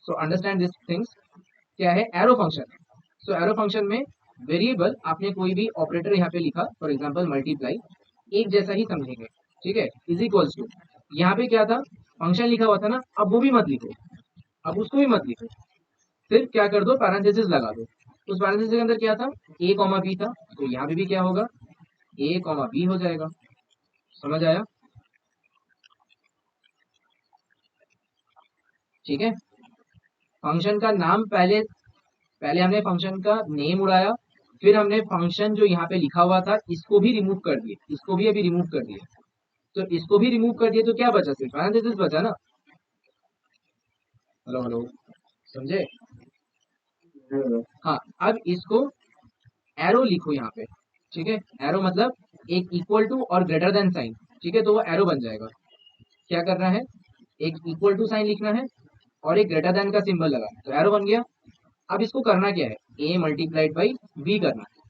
So understand this things. क्या है एरो फंक्शन? सो एरो फंक्शन में वेरिएबल आपने कोई भी ऑपरेटर यहाँ पे लिखा, फॉर एग्जांपल मल्टीप्लाई, एक जैसा ही समझेंगे। ठीक है, इज इक्वल्स टू, यहाँ पे क्या था, फंक्शन लिखा हुआ था ना, अब वो भी मत लिखो, अब उसको भी मत लिखो, सिर्फ क्या कर दो, पैरेंथेसिस लगा दो। उस पैरेंथेसिस के अंदर क्या था, ए कॉमा बी था, तो यहाँ पे भी क्या होगा, ए कॉमा बी हो जाएगा। समझ आया? ठीक है, फंक्शन का नाम पहले पहले हमने फंक्शन का नेम उड़ाया, फिर हमने फंक्शन जो यहाँ पे लिखा हुआ था इसको भी रिमूव कर दिए, इसको भी अभी रिमूव कर दिए। तो इसको भी रिमूव कर दिए तो क्या बचा, सिर्फ पैरेंथेसिस बचा ना। हेलो हेलो, समझे? हाँ, अब इसको एरो लिखो यहाँ पे। ठीक है, एरो मतलब एक इक्वल टू और ग्रेटर देन साइन। ठीक है, तो वो एरो बन जाएगा। क्या करना है, एक इक्वल टू साइन लिखना है और एक ग्रेटर देन का सिंबल लगाना है, तो एरो बन गया। अब इसको करना क्या है, ए मल्टीप्लाइड बाई बी करना है,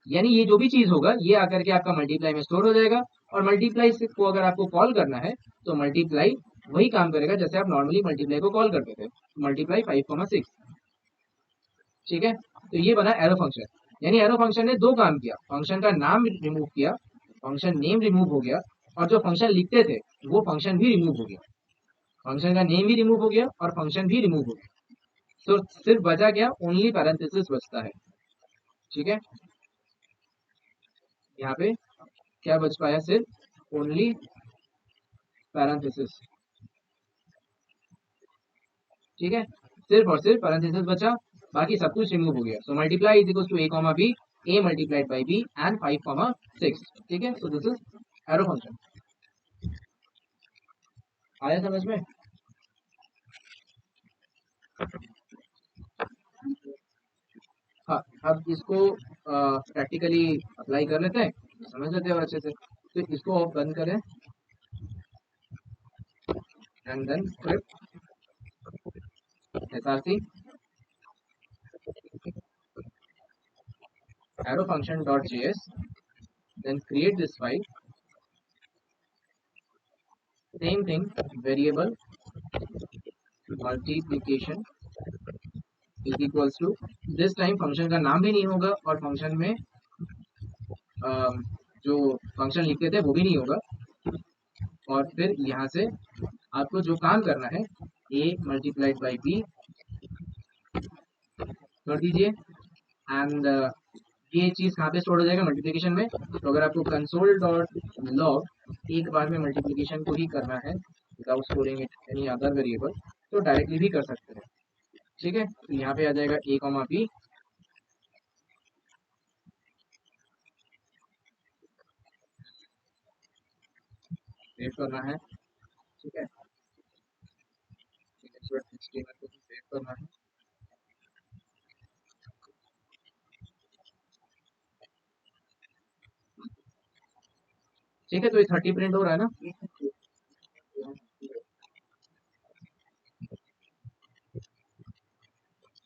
यानी ये जो भी चीज होगा ये आकर के आपका मल्टीप्लाई में स्टोर हो जाएगा। और मल्टीप्लाई से को अगर आपको कॉल करना है तो मल्टीप्लाई वही काम करेगा जैसे आप नॉर्मली मल्टीप्लाई को कॉल करते थे, मल्टीप्लाई 5,6। ठीक है, तो ये बना एरो फंक्शन। यानी एरो फंक्शन ने दो काम किया, फंक्शन का नाम रिमूव किया, फंक्शन नेम रिमूव हो गया, और जो फंक्शन लिखते थे वो फंक्शन भी रिमूव हो गया, फंक्शन का नेम भी रिमूव हो गया और फंक्शन भी रिमूव हो गया। तो सिर्फ बचा क्या, ओनली पैरेंथेसिस बचता है। ठीक है, यहाँ पे क्या बच पाया, सिर्फ ओनली पैरेंथेसिस। ठीक है, सिर्फ और सिर्फ पैरेंथेसिस बचा, बाकी सब कुछ रिमूव हो गया। So multiply is equal to A comma B, A multiplied by B and 5,6। ठीक है, so this is arrow function. आया समझ में? हाँ, अब इसको प्रैक्टिकली अप्लाई कर लेते हैं, समझ लेते हैं और अच्छे से। तो इसको आप बंद करें and then script SRC arrow function.js, then create this file, same thing, variable multiplication is equals to this time function का नाम भी नहीं होगा और फंक्शन में जो फंक्शन लिखते थे वो भी नहीं होगा। और फिर यहाँ से आपको जो काम करना है a मल्टीप्लाइड बाई बी कर दीजिए एंड ये चीज़ कहाँ पे स्टोर हो जाएगा मल्टीप्लिकेशन में। तो अगर आपको कंसोल डॉट लॉग एक बार में मल्टीप्लिकेशन को ही करना है without storing it any other variable तो डायरेक्टली भी कर सकते हैं। ठीक है, तो यहाँ पे आ जाएगा a कॉमा बी, सेव करना है। ठीक है, सेव करना है। ठीक है, तो ये 30 प्रिंट हो रहा है ना।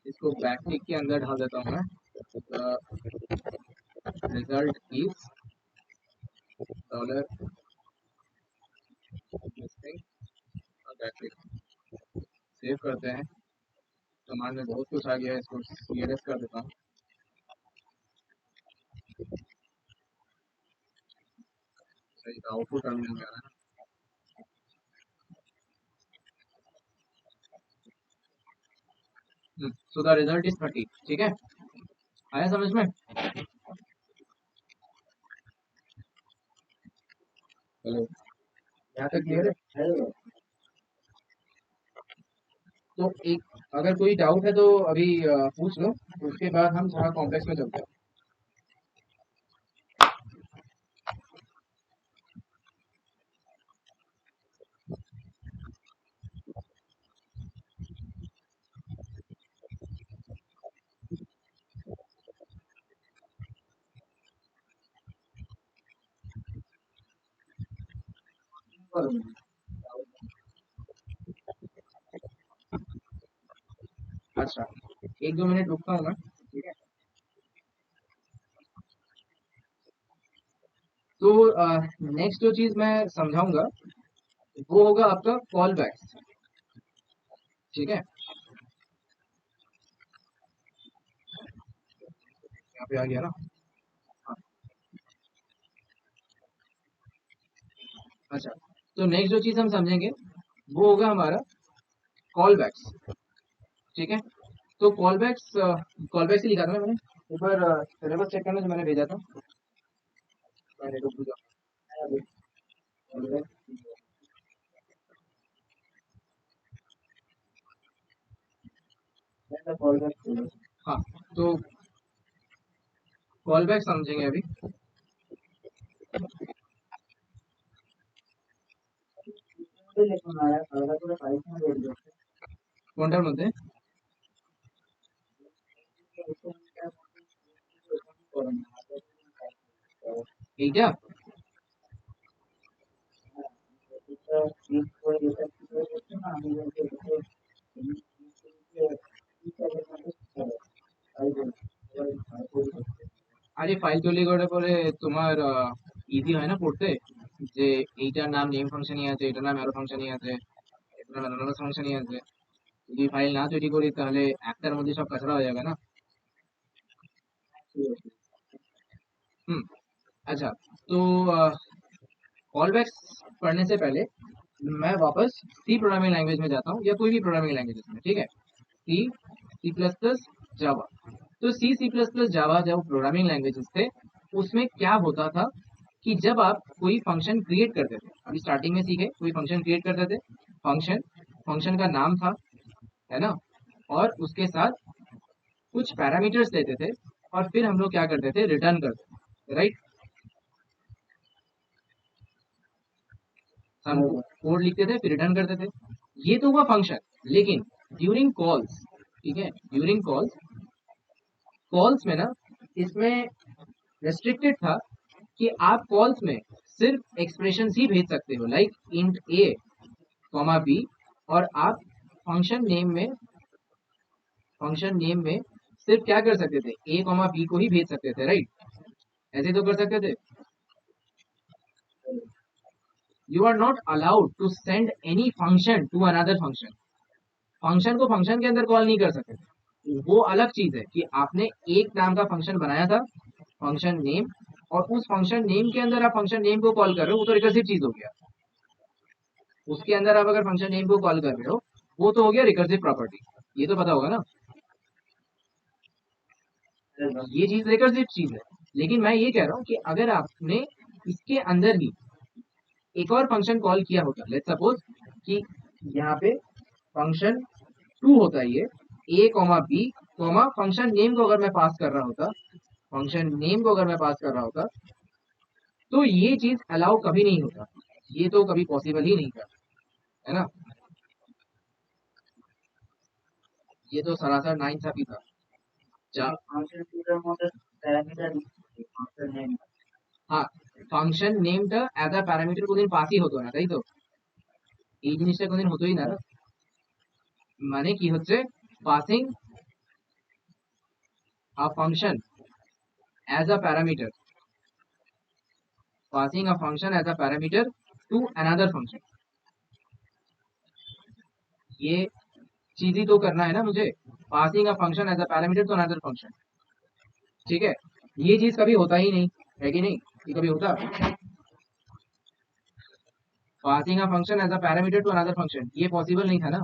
इसको बैकटिक के अंदर डाल देता हूँ मैं। Result is dollar backtick. Save करते हैं। कमांड में बहुत कुछ आ गया है, इसको सीएलएस कर देता हूँ। सही आउटपुट टर्मिनल में आ रहा है। So the result is 30। ठीक है, आया समझ में। हेलो, यहाँ तक क्लियर है। तो एक अगर कोई डाउट है तो अभी पूछ लो, उसके बाद हम थोड़ा कॉम्प्लेक्स में चलते हैं। अच्छा, एक दो मिनट रुकता हूँ मैं। ठीक है, तो नेक्स्ट जो चीज मैं समझाऊंगा वो होगा आपका कॉल बैक। ठीक है, यहाँ पे आ गया ना। हाँ, अच्छा, तो नेक्स्ट जो चीज हम समझेंगे वो होगा हमारा कॉल बैक्स। ठीक है, तो कॉल बैक्स ही लिखा था ना मैंने। एक बार सिलेबस चेक करना जो मैंने भेजा था। मैंने तो पूछा हाँ, तो कॉल बैक समझेंगे अभी। कोणत्या मध्ये এইটা আরে ফাইল তৈরি করার পরে তোমার ইজি হয় না পড়তে, যে এইটার নাম নেম ফাংশনই আছে, এটার নাম অ্যারো ফাংশনই আছে, এটার নাম অ্যানালাইজ ফাংশনই আছে। যদি ফাইল না তৈরি করি তাহলে একটার মধ্যে সব কাঁচড়া হয়ে যাবে না। হুম, अच्छा, तो कॉल बैक्स पढ़ने से पहले मैं वापस सी प्रोग्रामिंग लैंग्वेज में जाता हूँ या कोई भी प्रोग्रामिंग लैंग्वेज में। ठीक है, सी, सी प्लस प्लस, जावा। तो सी प्लस प्लस, जावा जब प्रोग्रामिंग लैंग्वेजेस थे उसमें क्या होता था कि जब आप कोई फंक्शन क्रिएट करते थे, अभी स्टार्टिंग में सीखे, कोई फंक्शन क्रिएट करते थे। फंक्शन फंक्शन का नाम था, है ना, और उसके साथ कुछ पैरामीटर्स लेते थे और फिर हम लोग क्या करते थे, रिटर्न करते थे, राइट। हम कोड लिखते थे फिर रिटर्न करते थे। ये तो हुआ फंक्शन। लेकिन ड्यूरिंग कॉल्स, ठीक है, ड्यूरिंग कॉल्स, कॉल्स में ना, इसमें रेस्ट्रिक्टेड था कि आप कॉल्स में सिर्फ एक्सप्रेशन ही भेज सकते हो, लाइक इंट ए कॉमा बी, और आप फंक्शन नेम में सिर्फ क्या कर सकते थे, ए कॉमा बी को ही भेज सकते थे, राइट। ऐसे तो कर सकते थे। You are not allowed to send any function to another function. Function को फंक्शन के अंदर कॉल नहीं कर सकते थे, वो अलग चीज है कि आपने एक नाम का फंक्शन बनाया था, फंक्शन नेम, और उस फंक्शन नेम के अंदर आप फंक्शन नेम को कॉल कर रहे हो, वो तो रिकर्सिव चीज हो गया। उसके अंदर आप अगर फंक्शन नेम को कॉल कर रहे हो, वो तो हो गया रिकर्सिव प्रॉपर्टी। ये तो पता होगा ना, ये चीज रिकर्सिव चीज है। लेकिन मैं ये कह रहा हूँ कि अगर आपने इसके अंदर ही एक और फंक्शन कॉल किया होता, लेट्स सपोज कि यहाँ पे फंक्शन टू होता है, ये A comma B comma function name को अगर मैं पास कर रहा होता, फंक्शन नेम को अगर मैं पास कर रहा होता, तो ये चीज अलाउ कभी नहीं होता, ये तो कभी पॉसिबल ही नहीं था, है ना। ये तो सरासर नाइंसाफी था। हाँ, ফাংশন নেমটা অ্যাজ আ প্যারামিটার কোনদিন পাসই হতো না, তাই তো? এই জিনিসটা কোনদিন হতোই না, না? মানে কি হচ্ছে, passing a function as a parameter, passing a function as a parameter to another function, ये चीज ही तो करना है ना मुझे, passing a function as a parameter to another function. ठीक है, ये चीज कभी होता ही नहीं है कि नहीं, ये कभी होता, passing a function as a parameter to another function, ये पॉसिबल नहीं था ना।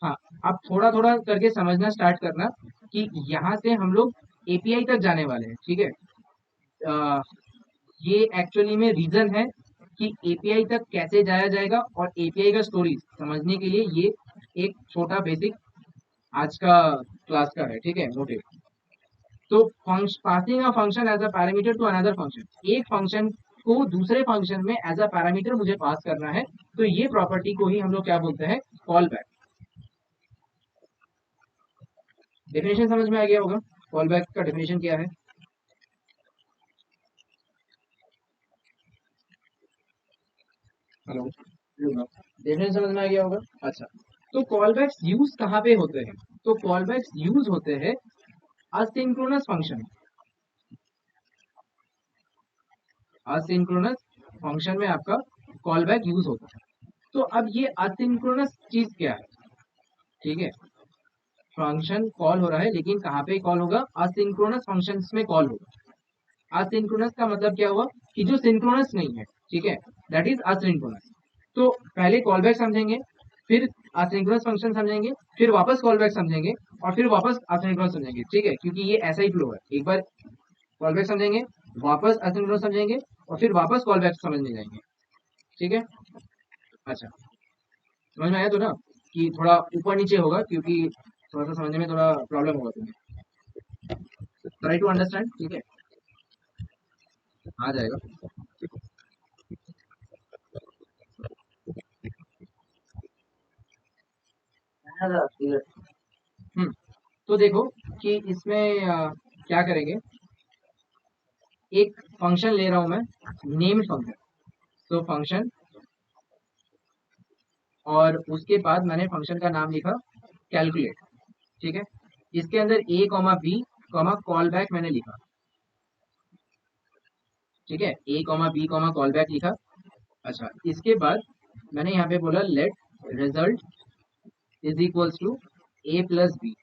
हाँ, अब थोड़ा थोड़ा करके समझना स्टार्ट करना कि यहाँ से हम लोग एपीआई तक जाने वाले हैं, ठीक है। अ, ये एक्चुअली में रीजन है कि एपीआई तक कैसे जाया जाएगा, और एपीआई का स्टोरी समझने के लिए ये एक छोटा बेसिक आज का क्लास का है, ठीक है, मोटिव। तो passing a function as a parameter to another function, एक फंक्शन को दूसरे फंक्शन में एज अ पैरामीटर मुझे पास करना है, तो ये प्रॉपर्टी को ही हम लोग क्या बोलते हैं, कॉल बैक। डेफिनेशन समझ में आ गया होगा, कॉल बैक का डेफिनेशन क्या है। हेलो, डेफिनेशन समझ में आ गया होगा, अच्छा। तो कॉल बैक्स यूज कहाँ पे होते हैं, तो कॉल बैक्स यूज होते हैं असिंक्रोनस फंक्शन, असिंक्रोनस फंक्शन में आपका कॉल बैक यूज होता है। तो अब ये असिंक्रोनस चीज क्या है, ठीक है, फंक्शन कॉल हो रहा है लेकिन कहाँ पे कॉल होगा, असिंक्रोनस फंक्शंस में कॉल होगा। असिंक्रोनस का मतलब क्या हुआ, कि जो सिंक्रोनस नहीं है, ठीक है, दैट इज असिंक्रोनस। तो पहले कॉल बैक समझेंगे, फिर असिंक्रोनस फंक्शन समझेंगे, फिर वापस कॉल बैक समझेंगे, और फिर वापस असिंक्रोनस समझेंगे, ठीक है, क्योंकि ये ऐसा ही फ्लो है, एक बार कॉल बैक समझेंगे, वापस असिंक्रोनस समझेंगे, और फिर वापस कॉल बैक समझने जाएंगे, ठीक है। अच्छा, समझ में आया तो ना, कि थोड़ा ऊपर नीचे होगा क्योंकि थोड़ा सा समझने में थोड़ा प्रॉब्लम होगा तुम्हें, ट्राई टू अंडरस्टैंड, ठीक है, आ जाएगा। हम्म, तो देखो कि इसमें क्या करेंगे, एक फंक्शन ले रहा हूं मैं, नेम्ड फंक्शन, तो फंक्शन, और उसके बाद मैंने फंक्शन का नाम लिखा कैलकुलेट, ठीक है। इसके अंदर A comma B comma callback मैंने लिखा, ठीक है, A comma B comma callback लिखा। अच्छा, इसके बाद मैंने यहाँ पे बोला let result is equals to A plus B,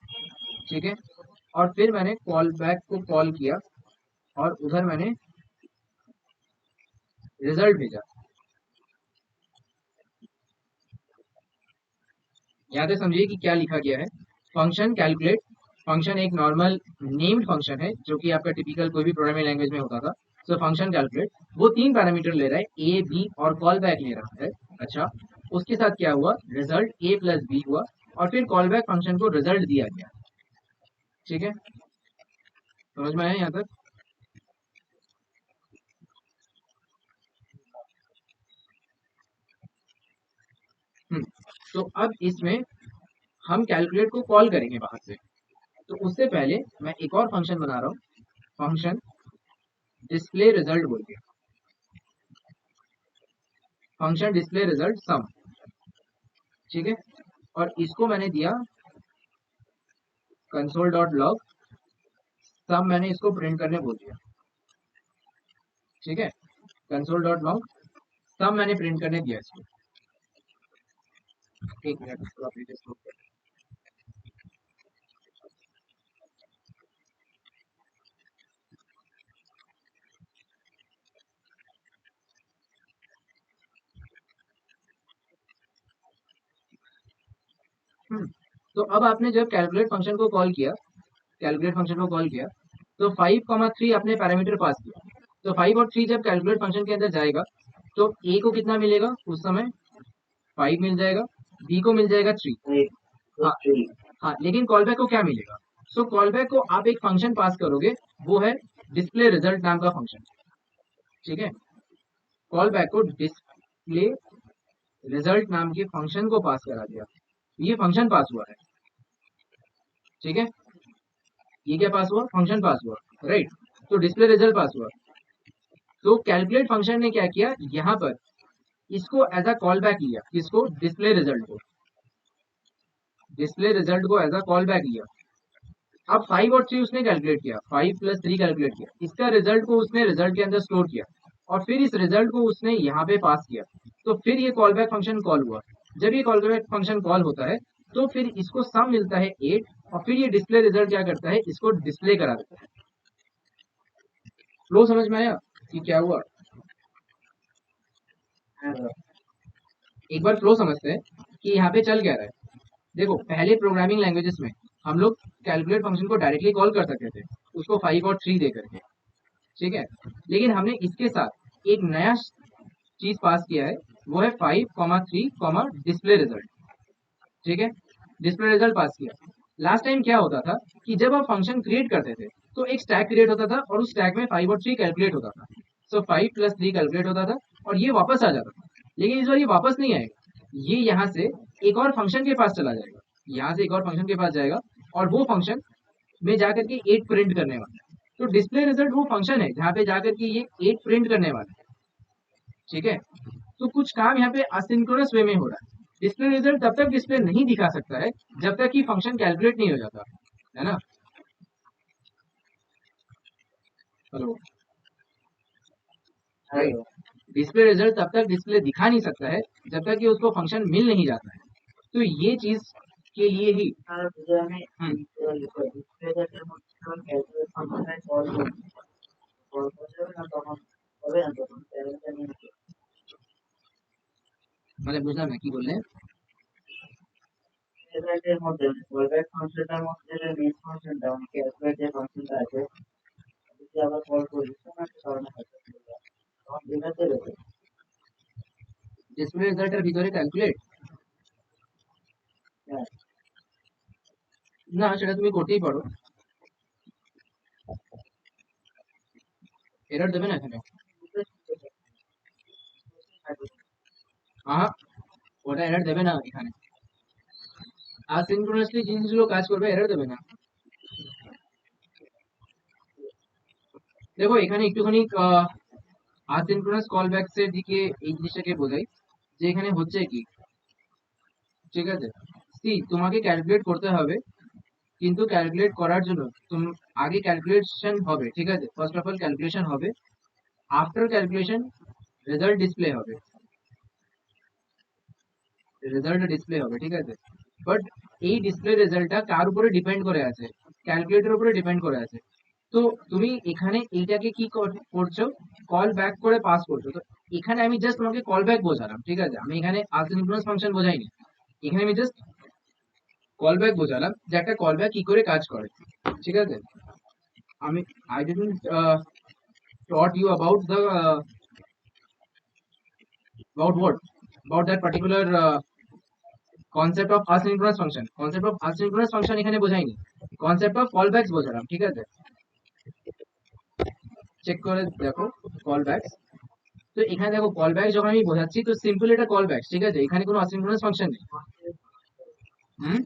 ठीक है, और फिर मैंने कॉल बैक को कॉल किया, और उधर मैंने रिजल्ट भेजा। यहाँ से समझिए कि क्या लिखा गया है, फंक्शन कैलकुलेट, फंक्शन एक नॉर्मल नेम्ड फंक्शन है जो कि आपका टिपिकल कोई भी प्रोग्रामिंग लैंग्वेज में होता था। सो फंक्शन कैलकुलेट वो तीन पैरामीटर ले रहा है, ए बी और कॉल बैक ले रहा है। अच्छा, उसके साथ क्या हुआ, रिजल्ट ए प्लस बी हुआ, और फिर कॉल बैक फंक्शन को रिजल्ट दिया गया, ठीक है, समझ में आया यहाँ तक। हम्म, तो अब इसमें हम कैलकुलेट को कॉल करेंगे बाहर से, तो उससे पहले मैं एक और फंक्शन बना रहा हूँ, फंक्शन डिस्प्ले रिजल्ट बोल के, फंक्शन डिस्प्ले रिजल्ट सम, ठीक है, और इसको मैंने दिया कंसोल डॉट लॉग सम, मैंने इसको प्रिंट करने बोल दिया, ठीक है, कंसोल डॉट लॉग सम मैंने प्रिंट करने दिया इसको। एक मिनट, इसको आप रीड करो। तो अब आपने जब कैलकुलेट फंक्शन को कॉल किया, तो 5,3 आपने पैरामीटर पास किया। तो 5 और 3 जब कैलकुलेट फंक्शन के अंदर जाएगा तो ए को कितना मिलेगा उस समय? 5 मिल जाएगा, बी को मिल जाएगा 3। हाँ हाँ, लेकिन कॉलबैक को क्या मिलेगा? सो कॉलबैक को आप एक फंक्शन पास करोगे, वो है डिस्प्ले रिजल्ट नाम का फंक्शन। ठीक है, कॉलबैक को डिस्प्ले रिजल्ट नाम के फंक्शन को पास करा दिया, ये फंक्शन पास हुआ है। ठीक है, ये क्या पास हुआ? फंक्शन पास हुआ, राइट। तो डिस्प्ले रिजल्ट पास हुआ। तो कैलकुलेट फंक्शन ने क्या किया, यहाँ पर इसको एज अ कॉल बैक लिया, किसको? डिस्प्ले रिजल्ट को, एज अ कॉल बैक लिया। अब 5 और 3 उसने कैलकुलेट किया, 5 प्लस 3 कैलकुलेट किया, इसका रिजल्ट को उसने रिजल्ट के अंदर स्टोर किया और फिर इस रिजल्ट को उसने यहाँ पे पास किया। तो फिर ये कॉल बैक फंक्शन कॉल हुआ। जब ये कॉल बैक फंक्शन कॉल होता है तो फिर इसको सम मिलता है 8 और फिर ये डिस्प्ले रिजल्ट क्या करता है, इसको डिस्प्ले करा देता है। फ्लो समझ में आया कि क्या हुआ? एक बार फ्लो समझते हैं कि यहाँ पे चल क्या रहा है। देखो, पहले प्रोग्रामिंग लैंग्वेजेस में हम लोग कैलकुलेट फंक्शन को डायरेक्टली कॉल कर सकते थे, उसको 5 और 3 दे करके। ठीक है, लेकिन हमने इसके साथ एक नया चीज पास किया है, वो है 5,3, डिस्प्ले रिजल्ट। ठीक है, डिस्प्ले रिजल्ट पास किया। लास्ट टाइम क्या होता था कि जब आप फंक्शन क्रिएट करते थे तो एक स्टैक क्रिएट होता था और उस स्टैक में 5 और 3 कैलकुलेट होता था। सो 5 प्लस 3 कैलकुलेट होता था और ये वापस आ जाता था। लेकिन इस बार ये वापस नहीं आएगा, ये यहाँ से एक और फंक्शन के पास चला जाएगा, यहाँ से एक और फंक्शन के पास जाएगा और वो फंक्शन में जाकर के 8 प्रिंट करने वाला है। तो डिस्प्ले रिजल्ट वो फंक्शन है जहाँ पे जाकर के ये 8 प्रिंट करने वाला है। ठीक है, तो कुछ काम यहाँ पे असिंक्रोनस वे में हो रहा है। डिस्प्ले रिजल्ट तब तक डिस्प्ले नहीं दिखा सकता है जब तक कि फंक्शन कैलकुलेट नहीं हो जाता है ना। Hello, right. डिस्प्ले रिजल्ट तब तक डिस्प्ले दिखा नहीं सकता है जब तक कि उसको फंक्शन मिल नहीं जाता है। तो ये चीज के लिए ही মানে বুঝলাম না কি বললেন। ডিসপ্লে রেজাল্টের ভিতরে ক্যালকুলেট না, সেটা তুমি করতেই পারো, এরর দেবে না এখানে। ওটা এরর দেবে না এখানে, আসিনক্রোনাসলি জিনিসগুলো কাজ করবে, এরর দেবে না। দেখো এখানে একটুখানি আসিনক্রোনাস কলব্যাকস এর দিকে এই জিনিসটাকে বোঝাই যে এখানে হচ্ছে কি। ঠিক আছে, সি তোমাকে ক্যালকুলেট করতে হবে, কিন্তু ক্যালকুলেট করার জন্য তুমি আগে ক্যালকুলেশন হবে। ঠিক আছে, ফার্স্ট অফ অল ক্যালকুলেশন হবে, আফটার ক্যালকুলেশন রেজাল্ট ডিসপ্লে হবে, ঠিক আছে। বাট এই ডিসপ্লে রেজাল্টটা কার উপরে ডিপেন্ড করে আছে? ক্যালকুলেটর উপরে ডিপেন্ড করে আছে। তো তুমি এখানে এইটাকে কি করছো, কল ব্যাক করে পাস করছো। তো এখানে আমি জাস্ট তোমাকে কল ব্যাক বোঝালাম, ঠিক আছে, আমি এখানে আসিনক্রোনাস ফাংশন বোঝাইনি, এখানে আমি জাস্ট কল ব্যাক বোঝালাম যে একটা কল ব্যাক কি করে কাজ করে। ঠিক আছে, আমি I didn't taught you about the about what about that particular concept of asynchronous function. Concept of asynchronous function এখানে বোঝাইনি, কনসেপ্ট অফ কল ব্যাকস বোঝালাম। ঠিক আছে, চেক করে দেখো কল ব্যাকস। তো এখানে দেখো কল ব্যাক যখন আমি বোঝাচ্ছি তো সিম্পল এটা কল ব্যাক, ঠিক আছে, এখানে কোনো asynchronous ফাংশন নেই। হুম,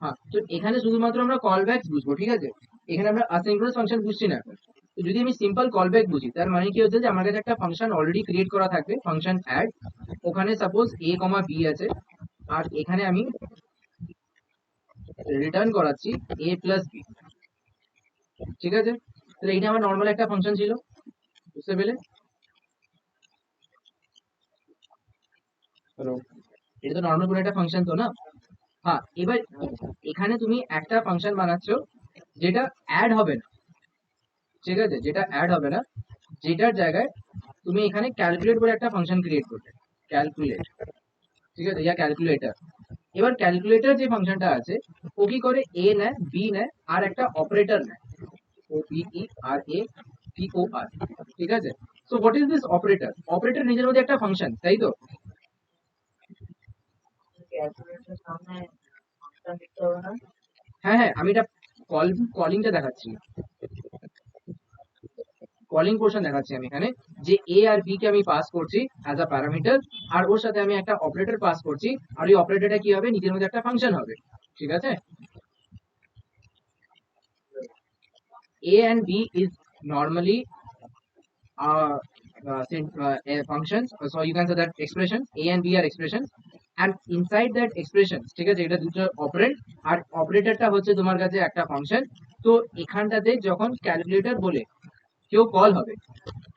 হ্যাঁ, তো এখানে শুধুমাত্র আমরা কল ব্যাক বুঝবো। ঠিক আছে, এখানে আমরা asynchronous ফাংশন বুঝছি না এখন। তো যদি আমি সিম্পল কল ব্যাক বুঝি তার মানে কি হচ্ছে যে আমার কাছে একটা ফাংশন অলরেডি ক্রিয়েট করা থাকবে, ফাংশন অ্যাড, ওখানে সাপোজ a, b আছে আর এখানে আমি রিটার্ন করাচ্ছি a প্লাস বি। ঠিক আছে, তাহলে এটা আমার নর্মাল একটা ফাংশন ছিল, বুঝতে পেলে? হ্যালো, এটা তো নর্মাল কোনো একটা ফাংশন তো না। হ্যাঁ, এবার এখানে তুমি একটা ফাংশন বানাচ্ছ যেটা অ্যাড হবে না, ঠিক আছে, যেটা অ্যাড হবে না, যেটার জায়গায় তুমি এখানে ক্যালকুলেট বলে একটা ফাংশন ক্রিয়েট করবে, ক্যালকুলেট, ঠিক আছে, ইয়া ক্যালকুলেটর। এবার ক্যালকুলেটর যে ফাংশনটা আছে ও কি করে, এ নেয়, বি নেয়, আর একটা অপারেটর নেয়, O P E R A P ও আর, ঠিক আছে। So what is this operator? Operator নিজের মধ্যে একটা ফাংশন, তাই তো? ক্যালকুলেটরের সামনে ফাংশন লিখতে হবে না? হ্যাঁ হ্যাঁ, আমি এটা কলিংটা দেখাচ্ছি, কলিং পোর্শন দেখাচ্ছি আমি এখানে, যে এ আর বি কে আমি পাস করছি অ্যাজ আ প্যারামিটার, আর ওর সাথে আমি একটা অপারেটর পাস করছি, আর ওই অপারেটরটা কি হবে, নিজের মধ্যে একটা ফাংশন হবে, ঠিক আছে। A and B is normally functions, so you can say that expressions A and B are expressions, and inside that expressions, ঠিক আছে, এটা দুটো অপারেন্ড, আর অপারেটরটা হচ্ছে তোমার কাছে একটা ফাংশন। তো এখানটাতে যখন ক্যালকুলেটর বলে কেউ কল হবে,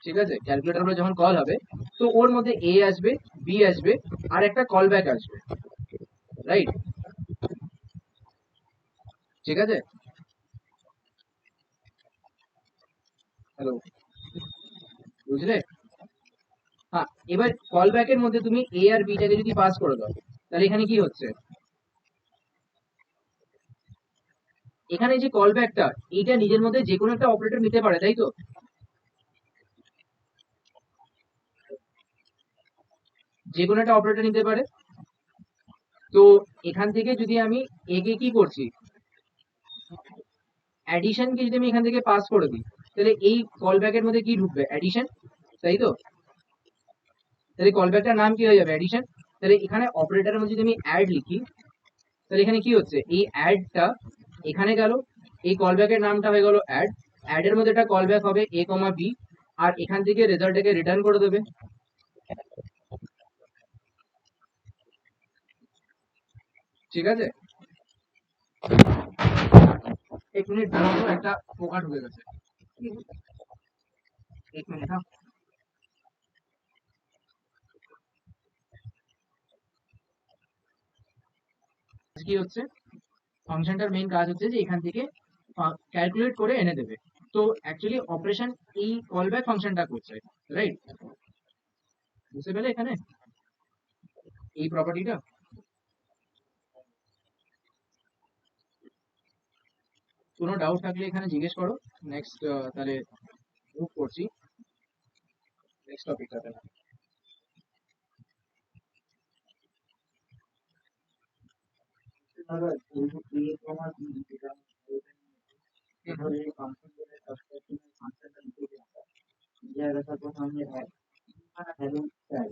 ঠিক আছে, ক্যালকুলেটর বলে যখন কল হবে, তো ওর মধ্যে এ আসবে, বি আসবে, আর একটা কল ব্যাক আসবে, রাইট, ঠিক আছে। হ্যালো, বুঝলে? হ্যাঁ, এবার কল ব্যাকের মধ্যে তুমি এ আর বিটাকে যদি পাস করে দাও, তাহলে এখানে কি হচ্ছে, এখানে যে কল ব্যাকটা, এইটা নিজের মধ্যে যে কোনো একটা অপারেটর নিতে পারে, তাই তো? যে কোনো একটা অপারেটর নিতে পারে। তো এখান থেকে যদি আমি একে কি করছি, অ্যাডিশনকে যদি আমি এখান থেকে পাস করে দিই, তাহলে এই কল ব্যাকের মধ্যে কি ঢুকবে, অ্যাডিশন, তাই তো? তাহলে কল ব্যাকটার নাম কি হয়ে যাবে, অ্যাডিশন। তাহলে এখানে অপারেটরের মধ্যে যদি আমি অ্যাড লিখি, তাহলে এখানে কি হচ্ছে, এই অ্যাডটা এখানে গেল, এই কল ব্যাকের নামটা হয়ে গেল অ্যাড, অ্যাড এর মধ্যে একটা কল ব্যাক হবে এ কমা বি, আর এখান থেকে রেজাল্টটাকে রিটার্ন করে দেবে, ঠিক আছে। এক মিনিট দাঁড়াও তো, একটা পোকা ঢুকে গেছে, এক মিনিট, হ্যাঁ। কি হচ্ছে, ফাংশনটার মেইন কাজ হচ্ছে যে এখান থেকে ক্যালকুলেট করে এনে দেবে। তো অ্যাকচুয়ালি অপারেশন এই কলব্যাক ফাংশনটা করছে, রাইট, বুঝতে পেলে এখানে এই প্রপার্টিটা? কোনো ডাউট থাকলে এখানে জিজ্ঞেস করো। নেক্সট তাহলে মুভ করছি নেক্সট টপিকটাতে। ধরো যেহেতু এ কমা বি, যেটা আমি ধরে ফাংশন বলে সাবস্ট্রাকশনের ফাংশনটা লিখে দিলাম, এই জায়গাটা তো সামনে ভ্যালু চাই,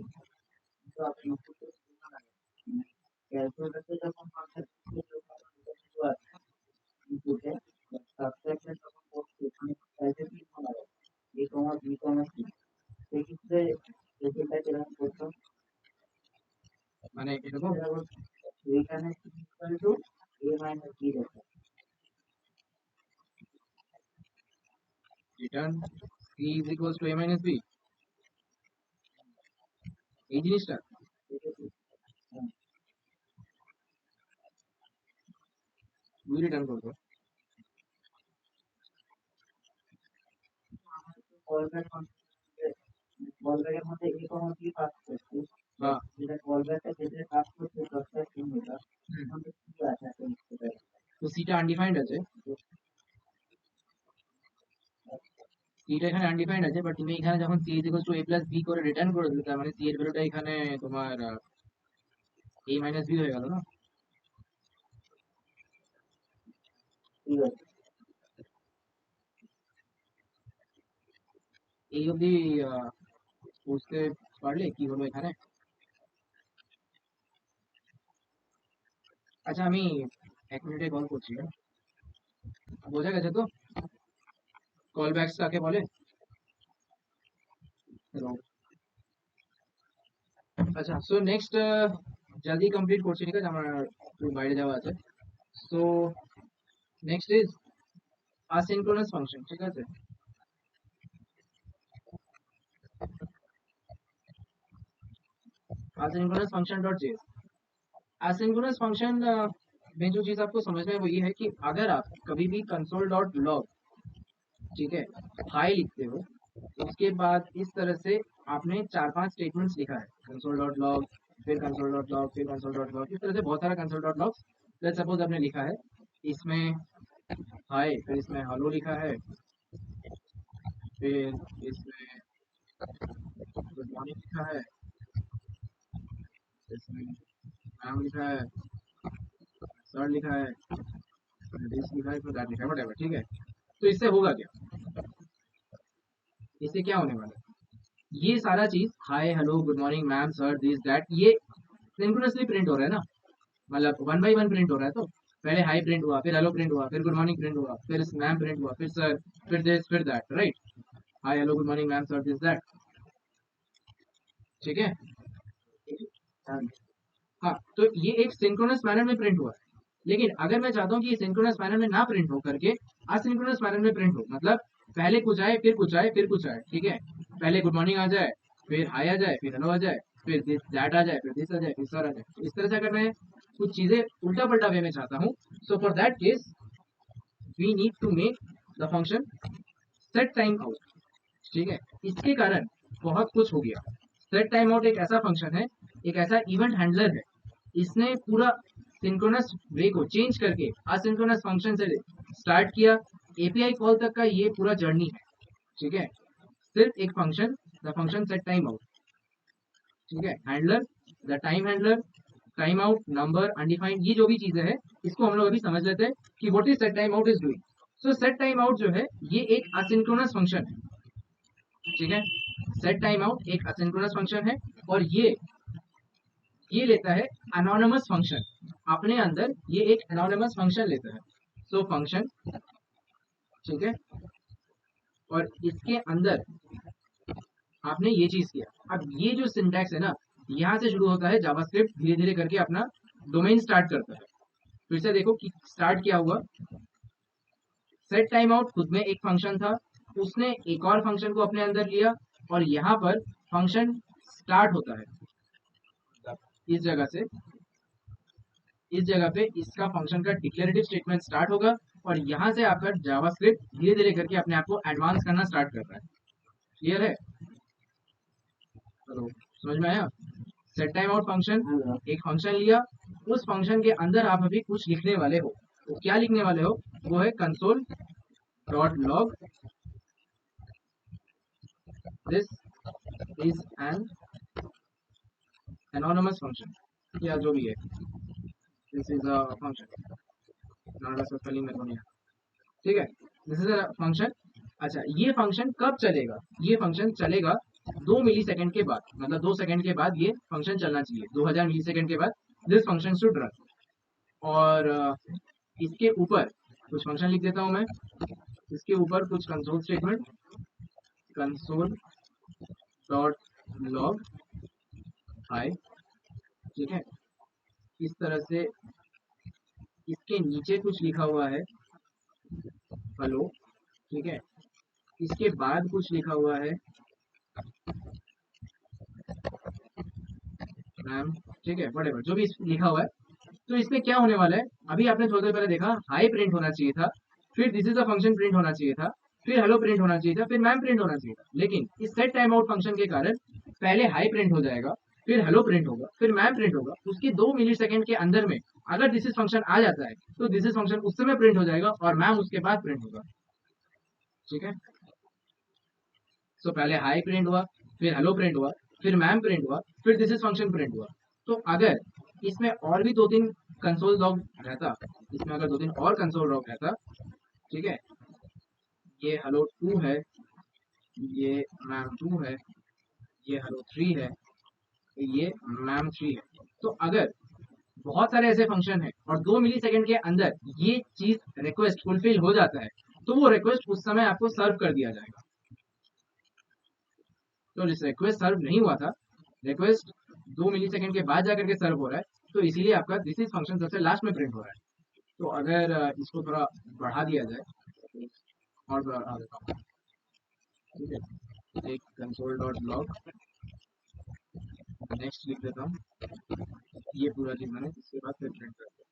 কিন্তু আপনি উপরে ক্যালকুলেটরে যখন ফাংশন কিছু আছে ইনপুটে, সাবট্রাকশন যখন করছি ওখানে চাইতে কি করা যায়, এ কমা বি কমা সি, সেক্ষেত্রে রেজাল্টটা কিরকম করতাম, মানে এরকম, এইখানে equal to A minus B রেখা, return C is equals to A minus B, এই জিনিসটা তুমি রিটার্ন করবো। কল ব্যাক কল ব্যাকের মধ্যে এ কমা বি পাস করছি, হ্যাঁ, যেটা কল ব্যাকটা যেটা কাজ করছে দশটা শূন্যটা, হুম, ওখানে কি আছে একটা লিখতে পারি। তো সিটা আনডিফাইন্ড আছে, সিটা এখানে আনডিফাইন্ড আছে, বাট তুমি এখানে যখন C is equals to A plus B করে রিটার্ন করে দিলে, তার মানে সি এর ভ্যালুটা এখানে তোমার এ মাইনাস বি হয়ে গেল না? ঠিক আছে, এই অবধি বুঝতে পারলে কি হলো এখানে? আচ্ছা, আমি 1 মিনিটে কল করছি, হ্যাঁ? বোঝা গেছে তো কল ব্যাকস কাকে বলে? Hello. আচ্ছা, সো নেক্সট জলদি কমপ্লিট করছি, ঠিক আছে, আমার একটু বাইরে যাওয়া আছে। So next is asynchronous function, ঠিক আছে। asynchronous function.js, asynchronous function में जो चीज आपको समझना है वो ये है कि अगर आप कभी भी कंसोल डॉट लॉग, ठीक है, हाई लिखते हो, उसके बाद इस तरह से आपने 4-5 स्टेटमेंट्स लिखा है, कंसोल डॉट लॉग, फिर कंसोल डॉट लॉग, फिर कंसोल डॉट लॉग, इस तरह से बहुत सारा console dot log let's suppose आपने लिखा है, इसमें हाय, फिर इसमें हेलो लिखा है, फिर इसमें गुड मॉर्निंग लिखा है, इसमें मैम लिखा है, सर लिखा है, दिस लिखा है, फिर दैट लिखा है, व्हाटएवर, ठीक है। तो इससे होगा क्या, इससे क्या होने वाला है, ये सारा चीज hi hello good morning ma'am sir this that ये सिंक्रोनसली प्रिंट हो रहा है ना, मतलब वन बाई वन प्रिंट हो रहा है। तो पहले हाई प्रिंट हुआ, फिर हेलो प्रिंट हुआ, फिर गुड मॉर्निंग प्रिंट हुआ, फिर मैम प्रिंट हुआ, फिर सर, फिर दिस, फिर that, right. Hi hello good morning ma'am sir this that, ठीक है। हाँ, तो ये एक सिंक्रोनस मैनर में प्रिंट हुआ है। लेकिन अगर मैं चाहता हूँ कि ये सिंक्रोनस मैनर में ना प्रिंट हो करके असिंक्रोनस मैनर में प्रिंट हो, मतलब पहले कुछ आए, फिर कुछ आए, फिर कुछ आए, ठीक है। पहले गुड मॉर्निंग आ जाए, फिर हाय आ जाए, फिर हेलो आ जाए, फिर दिस दैट आ जाए, फिर दिस आ जाए, फिर सर आ जाए। इस तरह से अगर मैं कुछ चीजें उल्टा पल्टा वे में चाहता हूँ, so for that case we need to make the function set time out, ठीक है। इसके कारण बहुत कुछ हो गया। सेट टाइम आउट एक ऐसा फंक्शन है, एक ऐसा इवेंट हैंडलर है, इसने पूरा सिंक्रोनस वे को चेंज करके असिंक्रोनस फंक्शन से स्टार्ट किया, एपीआई कॉल तक का ये पूरा जर्नी है, ठीक है। सिर्फ एक function, the function set time out, ठीक है, handler, the time handler, time out, number, undefined, ये जो भी चीजें हैं इसको हम लोग अभी समझ लेते हैं कि what is set time out is doing. So set time out जो है ये एक असिंक्रोनस फंक्शन है, ठीक है। सेट टाइम आउट एक असिंक्रोनस फंक्शन है और ये लेता है एनोनिमस फंक्शन, अपने अंदर ये एक एनोनिमस फंक्शन लेता है। सो फंक्शन, ठीक है, और इसके अंदर आपने ये चीज किया। अब ये जो सिंटैक्स है ना, यहाँ से शुरू होता है जावास्क्रिप्ट, धीरे धीरे करके अपना डोमेन स्टार्ट करता है। फिर से देखो कि स्टार्ट क्या हुआ। सेट टाइम आउट खुद में एक फंक्शन था, उसने एक और फंक्शन को अपने अंदर लिया, और यहाँ पर फंक्शन स्टार्ट होता है इस जगह से, इस जगह पे इसका फंक्शन का डिक्लेरेटिव स्टेटमेंट स्टार्ट होगा, और यहाँ से आपका जावास्क्रिप्ट धीरे धीरे करके अपने आप को एडवांस करना स्टार्ट करता है। क्लियर है, चलो समझ में आया। सेट टाइम आउट फंक्शन, एक फंक्शन लिया, उस फंक्शन के अंदर आप अभी कुछ लिखने वाले हो, तो क्या लिखने वाले हो, वो है console dot log, this is an anonymous function, या जो भी है, this is a function, anonymous spelling में तो नहीं, ठीक है, दिस इज अ फंक्शन। अच्छा, ये फंक्शन कब चलेगा, ये फंक्शन चलेगा 2 मिली सेकेंड के बाद, मतलब 2 सेकेंड के बाद ये फंक्शन चलना चाहिए, 2000 मिली सेकेंड के बाद दिस फंक्शन शुड रन। और इसके ऊपर कुछ फंक्शन लिख देता हूं मैं, इसके ऊपर कुछ console statement, console dot log high, ठीक है। इस तरह से इसके नीचे कुछ लिखा हुआ है हेलो, ठीक है। इसके बाद कुछ लिखा हुआ है मैम, ठीक है, व्हाटएवर जो भी लिखा हुआ है। तो इसमें क्या होने वाला है, अभी आपने थोड़ी देर पहले देखा हाई प्रिंट होना चाहिए था, फिर this is the function print होना चाहिए था, फिर हेलो प्रिंट होना चाहिए था, फिर मैम प्रिंट होना चाहिए था। लेकिन इस सेट टाइम आउट फंक्शन के कारण पहले हाई प्रिंट हो जाएगा, फिर हेलो प्रिंट होगा, फिर मैम प्रिंट होगा, उसके 2 मिली सेकेंड के अंदर में अगर दिस इज फंक्शन आ जाता है तो दिस इज फंक्शन उस समय प्रिंट हो जाएगा और मैम उसके बाद प्रिंट होगा, ठीक है। सो पहले हाई प्रिंट हुआ, फिर हेलो प्रिंट हुआ, फिर मैम प्रिंट हुआ, फिर दिस इज फंक्शन प्रिंट हुआ। तो अगर इसमें और भी 2-3 कंसोल लॉग रहता, इसमें अगर 2-3 और कंसोल लॉग रहता, ठीक है, ये हेलो 2 है, ये मैम 2 है, ये हेलो 3 है, ये मैम 3 है। तो अगर बहुत सारे ऐसे फंक्शन है और 2 मिली सेकेंड के अंदर ये चीज रिक्वेस्ट फुलफिल हो जाता है, तो वो रिक्वेस्ट उस समय आपको सर्व कर दिया जाएगा। तो रिक्वेस्ट सर्व नहीं हुआ था, रिक्वेस्ट 2 मिली सेकेंड के बाद जाकर के सर्व हो रहा है, तो इसीलिए आपका दिस इज फंक्शन सबसे लास्ट में प्रिंट हो रहा है। तो अगर इसको थोड़ा बढ़ा दिया जाए, और बढ़ा देता हूँ, ठीक है, एक कंसोल डॉट लॉग नेक्स्ट लिख देता हूँ, ये पूरा चीज मैंने इसके बाद फिर प्रिंट कर दिया,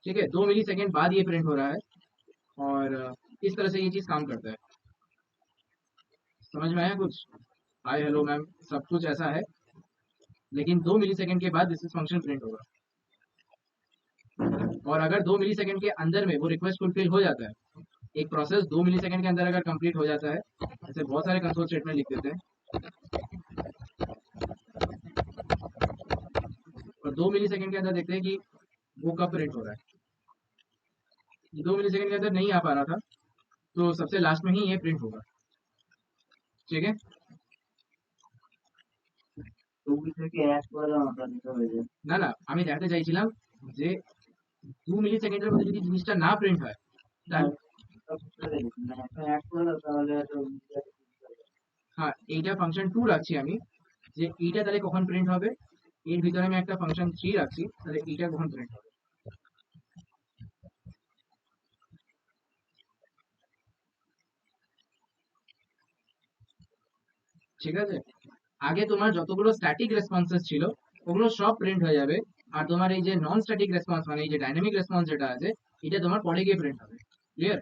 ठीक है, 2 मिली सेकेंड बाद ये प्रिंट हो रहा है, और इस तरह से ये चीज काम करता है। समझ में आया कुछ? हाय हेलो मैम, सब कुछ ऐसा है, लेकिन 2 मिली सेकेंड के बाद दिस इज फंक्शन प्रिंट होगा। और अगर 2 मिली सेकेंड के अंदर में वो रिक्वेस्ट फुलफिल हो जाता है, एक प्रोसेस 2 मिली सेकेंड के अंदर अगर कंप्लीट हो जाता है, ऐसे बहुत सारे कंसोल स्टेटमेंट लिख देते हैं, और 2 मिली सेकेंड के अंदर देखते हैं कि वो कब प्रिंट हो रहा है। 2 मिली सेकेंड के अंदर नहीं आ पा रहा था, तो सबसे लास्ट में ही ये प्रिंट होगा। ठीक है, টুপি থেকে এক করে আমরা নিতে হয়ে যায় না না, আমি দেখাতে চাইছিলাম যে 2 মিলি সেকেন্ডের মধ্যে যদি জিনিসটা না প্রিন্ট হয়, তাহলে এক করে দাও তাহলে হয়তো হ্যাঁ, এইটা ফাংশন 2 রাখছি আমি, যে এইটা তাহলে কখন প্রিন্ট হবে, এর ভিতরে আমি একটা ফাংশন 3 রাখছি, তাহলে এইটা কখন প্রিন্ট হবে। ঠিক আছে, আগে তোমার যতগুলো স্ট্যাটিক রেসপন্সেস ছিল ওগুলো সব প্রিন্ট হয়ে যাবে, আর তোমার এই যে নন স্ট্যাটিক রেসপন্স মানে এই যে ডাইনামিক রেসপন্স যেটা আছে, এটা তোমার পরে গিয়ে প্রিন্ট হবে। ক্লিয়ার?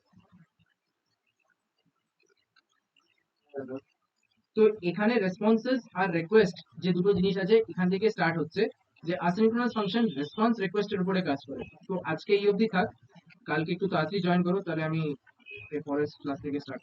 তো এখানে রেসপন্সেস আর রিকোয়েস্ট যে দুটো জিনিস আছে এখান থেকে স্টার্ট হচ্ছে, যে আসিনক্রোনাস ফাংশন রেসপন্স রিকোয়েস্টের উপরে কাজ করে। তো আজকে এই অবধি থাক, কালকে একটু তাড়াতাড়ি জয়েন করো, তাহলে আমি পরের ক্লাস থেকে স্টার্ট